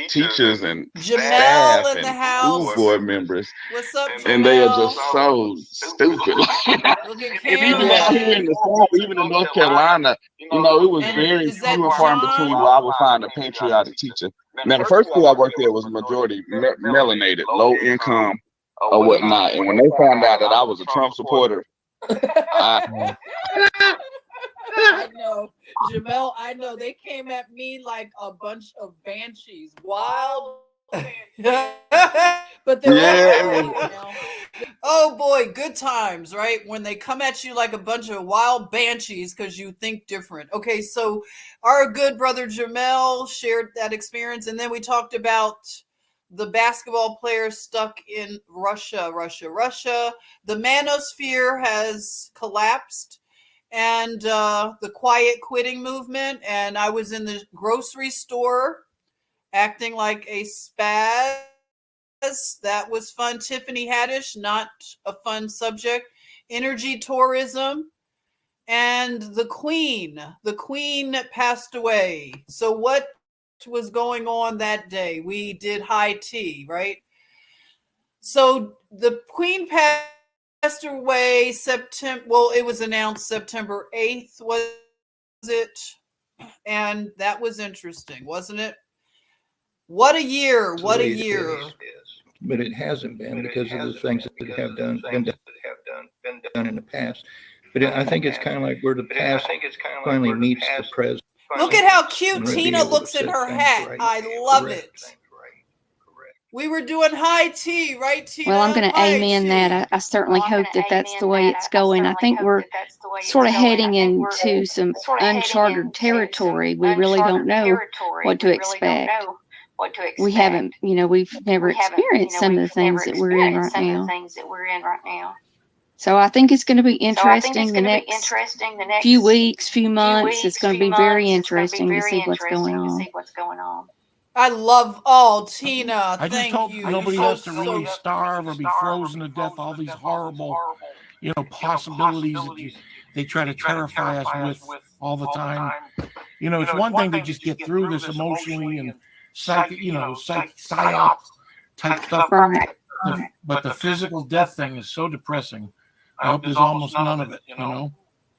teachers and staff and school board members. What's up, Jamel? And they are just so stupid. And even out here in the South, even in North Carolina, it was very few and far in between where I would find a patriotic teacher. Now, the first school I worked at was majority melanated, low income or whatnot. And when they found out that I was a Trump supporter, I know, Jamel. I know they came at me like a bunch of banshees, wild. But they're oh boy, good times, right? When they come at you like a bunch of wild banshees because you think different. Okay, so our good brother Jamel shared that experience, and then we talked about the basketball players stuck in Russia. The manosphere has collapsed, and the quiet quitting movement. And I was in the grocery store acting like a spaz. That was fun. Tiffany Haddish, not a fun subject. Energy tourism. And the Queen passed away. So what was going on that day? We did high tea, right? So the Queen passed away it was announced September 8th, was it? And that was interesting, wasn't it? What a year. What a year. But it hasn't been because of the things that have been done in the past. But I think it's kind of like where the past finally meets the present. Look at how cute Tina looks in her hat. I love it. We were doing high tea, right, Tina? Well, I'm going to amen that. I certainly hope that that's the way it's going. I think we're sort of heading into some uncharted territory. We really don't know what to expect. We haven't, we've never experienced some of the things that we're in right now. So I think it's going to be interesting the next few weeks, few months. It's going to be very interesting to see what's going on. I love Tina. I just hope nobody has to really starve or be frozen to death. All these horrible, possibilities that they try to terrify us with all the time. It's one thing to just get through this emotionally and psyop type stuff. Right. But the physical death thing is so depressing. I hope there's almost none of it, you know.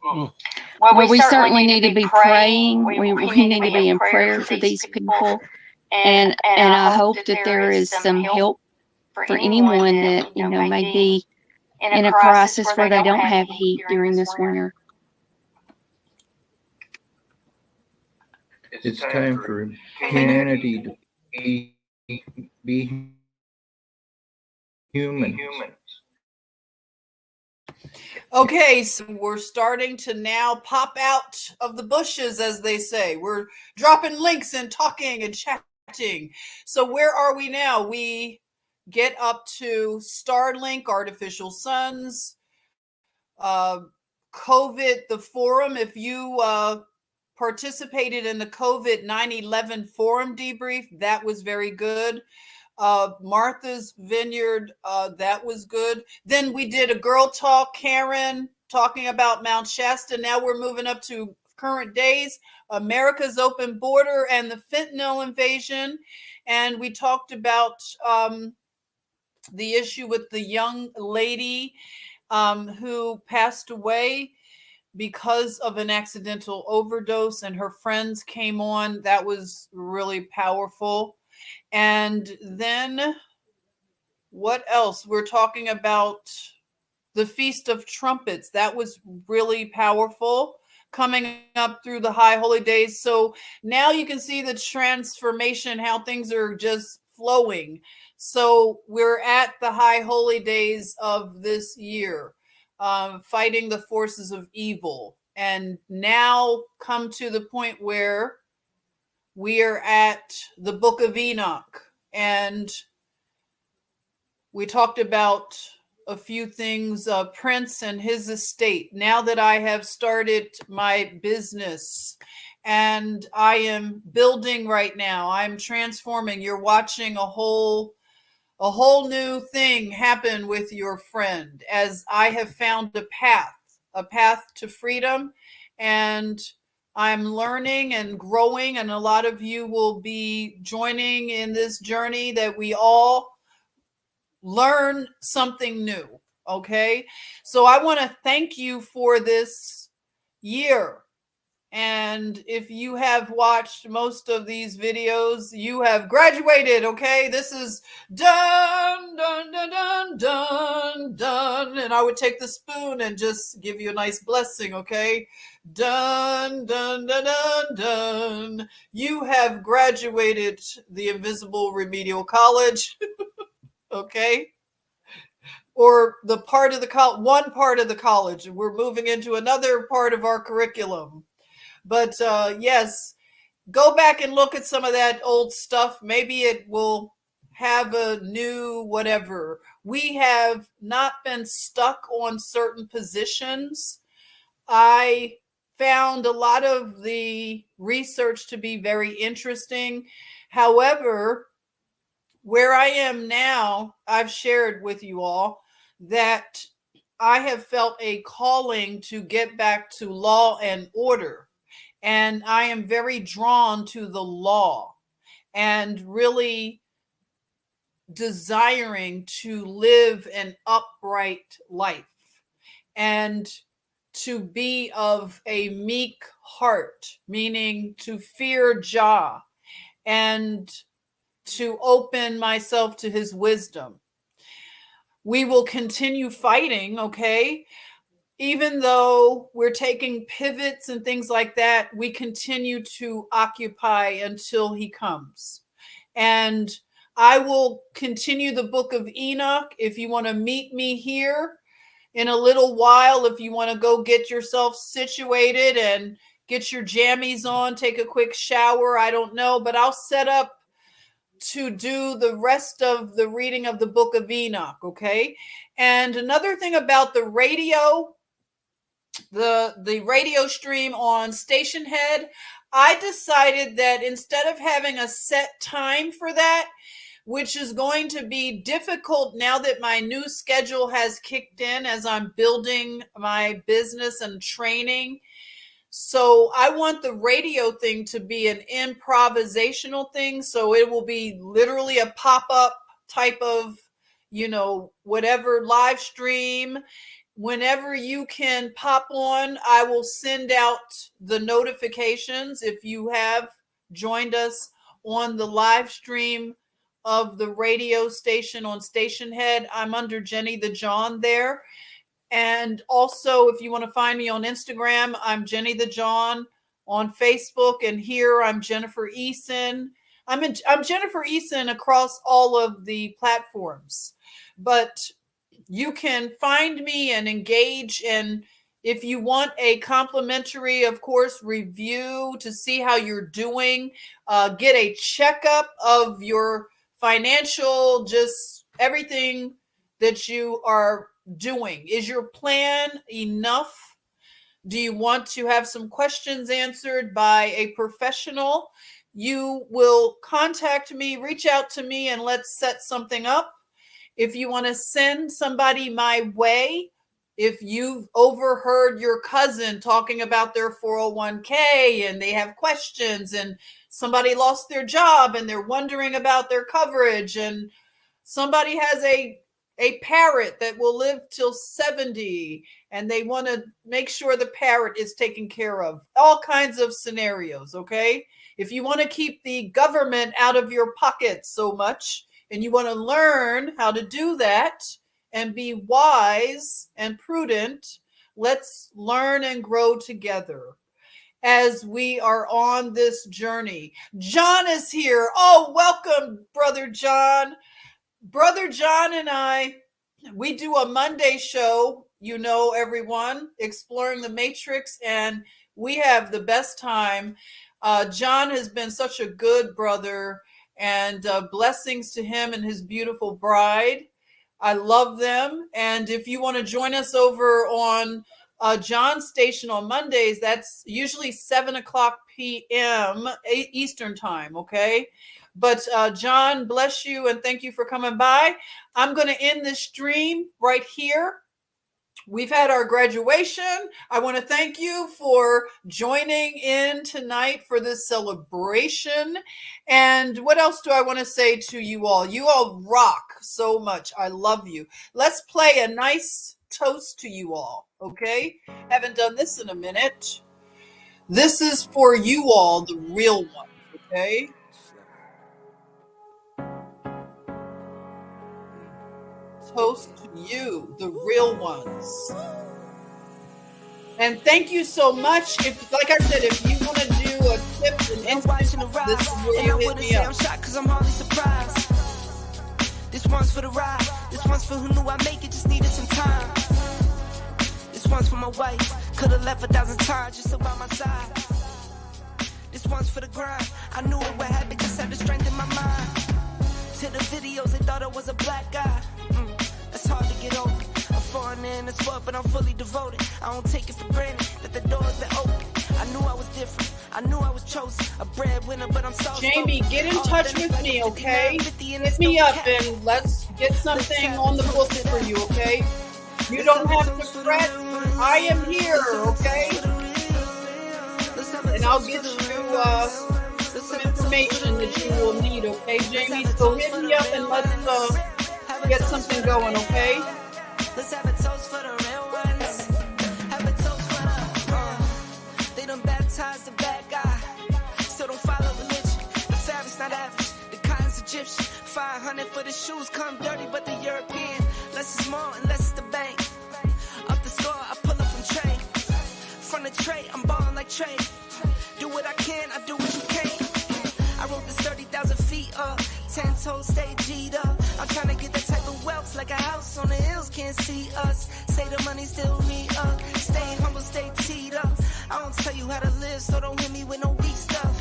Ugh. Well, we certainly need to be praying. We need to be in prayer for these people. And I hope that there is some help for anyone that, may be in a crisis where they don't have heat during this winter. It's time for humanity to be human. Okay, so we're starting to now pop out of the bushes, as they say. We're dropping links and talking and chatting. So where are we now? We get up to Starlink, artificial suns, COVID, the forum. If you participated in the COVID 9/11 forum debrief, that was very good. Martha's Vineyard, that was good. Then we did a girl talk, Karen, talking about Mount Shasta. Now we're moving up to current days, America's open border and the fentanyl invasion. And we talked about the issue with the young lady who passed away because of an accidental overdose, and her friends came on. That was really powerful. And then what else? We're talking about the Feast of Trumpets. That was really powerful, coming up through the High Holy Days. So now you can see the transformation, how things are just flowing. So we're at the High Holy Days of this year, fighting the forces of evil. And now come to the point where we are at the Book of Enoch, and we talked about a few things, Prince and his estate. Now that I have started my business and I am building right now, I'm transforming. You're watching a whole new thing happen with your friend, as I have found a path to freedom, and I'm learning and growing, and a lot of you will be joining in this journey that we all learn something new. Okay. So I want to thank you for this year. And if you have watched most of these videos, you have graduated. Okay. This is done, done, done, done, done, done. And I would take the spoon and just give you a nice blessing. Okay. Done, done, done, done, done. You have graduated the Invisible Remedial College. Okay. Or the part of the one part of the college. We're moving into another part of our curriculum. But yes, go back and look at some of that old stuff. Maybe it will have a new whatever. We have not been stuck on certain positions. I found a lot of the research to be very interesting. However, where I am now, I've shared with you all that I have felt a calling to get back to law and order. And I am very drawn to the law and really desiring to live an upright life and to be of a meek heart, meaning to fear Jah and to open myself to his wisdom. We will continue fighting, okay? Even though we're taking pivots and things like that, we continue to occupy until he comes. And I will continue the Book of Enoch. If you want to meet me here in a little while, if you want to go get yourself situated and get your jammies on, take a quick shower, I don't know, but I'll set up to do the rest of the reading of the Book of Enoch, okay? And another thing about the radio, the radio stream on Station Head, I decided that instead of having a set time for that, which is going to be difficult now that my new schedule has kicked in as I'm building my business and training. So I want the radio thing to be an improvisational thing. So it will be literally a pop-up type of, whatever live stream. Whenever you can pop on, I will send out the notifications if you have joined us on the live stream of the radio station on Station Head. I'm under Jenny the John there. And also, if you want to find me on Instagram, I'm Jenny the John. On Facebook and here, I'm JennyEason. I'm Jennifer Eason across all of the platforms. But you can find me and engage. And if you want a complimentary, of course, review to see how you're doing, get a checkup of your financial, just everything that you are doing. Is your plan enough? Do you want to have some questions answered by a professional? You will contact me, reach out to me, and let's set something up. If you want to send somebody my way, if you've overheard your cousin talking about their 401k and they have questions, and somebody lost their job and they're wondering about their coverage, and somebody has a parrot that will live till 70 and they want to make sure the parrot is taken care of. All kinds of scenarios, okay? If you want to keep the government out of your pocket so much and you want to learn how to do that and be wise and prudent, let's learn and grow together as we are on this journey. John is here. Oh, welcome, Brother John. Brother John and I, we do a Monday show, everyone, exploring the matrix, and we have the best time. John has been such a good brother, and blessings to him and his beautiful bride. I love them. And if you want to join us over on John's station on Mondays, that's usually 7:00 p.m. Eastern time, okay? But John, bless you and thank you for coming by. I'm going to end this stream right here. We've had our graduation. I want to thank you for joining in tonight for this celebration. And what else do I want to say to you all? You all rock so much. I love you. Let's play a nice toast to you all, okay? Haven't done this in a minute. This is for you all, the real ones, okay? Toast to you, the real ones. And thank you so much. If, like I said, if you want to do a clip and instant, this is where you hit me up. This one's for the ride. This one's for who knew I make it, just needed some time. This one's for my wife. Could've left 1,000 times just about my side. This one's for the grind. I knew it would happen, just had the strength in my mind. To the videos, they thought I was a black guy. That's hard to get over. I'm foreign in the sport, but I'm fully devoted. I don't take it for granted that the door's been open. I knew I was different. I knew I was chosen. A breadwinner, but I'm so Jamie, get in touch with me, okay? Hit me up and let's get something on the books for you, okay? You don't have to fret. I am here, okay? And I'll get you some information that you will need, okay, Jamie? So hit me up and let's get something going, okay? Let's have a toast for the real ones. Have a toast for the they done baptized the bad guy. Still don't follow religion. The fabric's not average. The cotton's Egyptian. 500 for the shoes come dirty, but the European. Less is more and less is the bank. Up the score, I pull up from trade. From the trade, I'm balling like trade. Do what I can, I do what you can't. I wrote this 30,000 feet up. 10 toes stay G'd up. I'm trying to get that type of wealth like a house on the hills can't see us. Say the money still me up. Stay humble, stay teed up. I don't tell you how to live, so don't hit me with no weak stuff.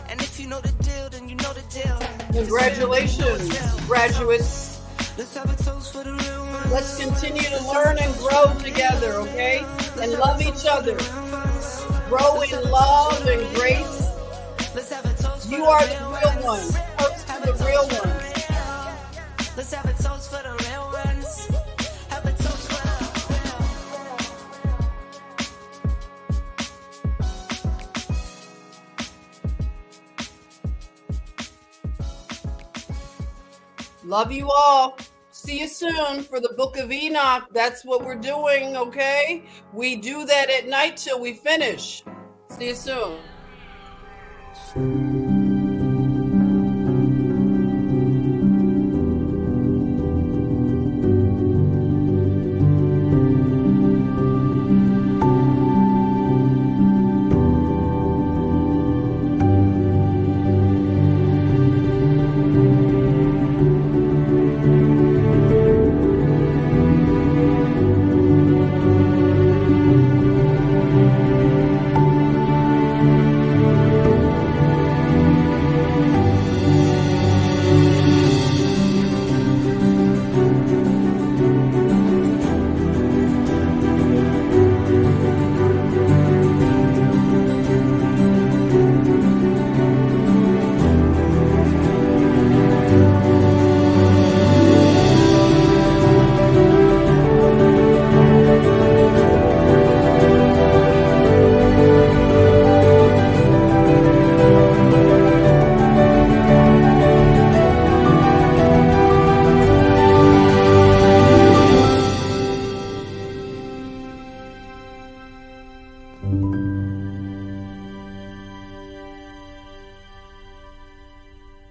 And if you know the deal, then you know the deal. Congratulations, graduates. Let's have a toast for the real ones. Let's continue to learn and grow together, okay? And love each other. Grow in love and grace. You are the real ones. Toast to the real ones. Let's have a toast for the real ones. Have a toast for the Love you all. See you soon for the Book of Enoch. That's what we're doing, okay? We do that at night till we finish. See you soon.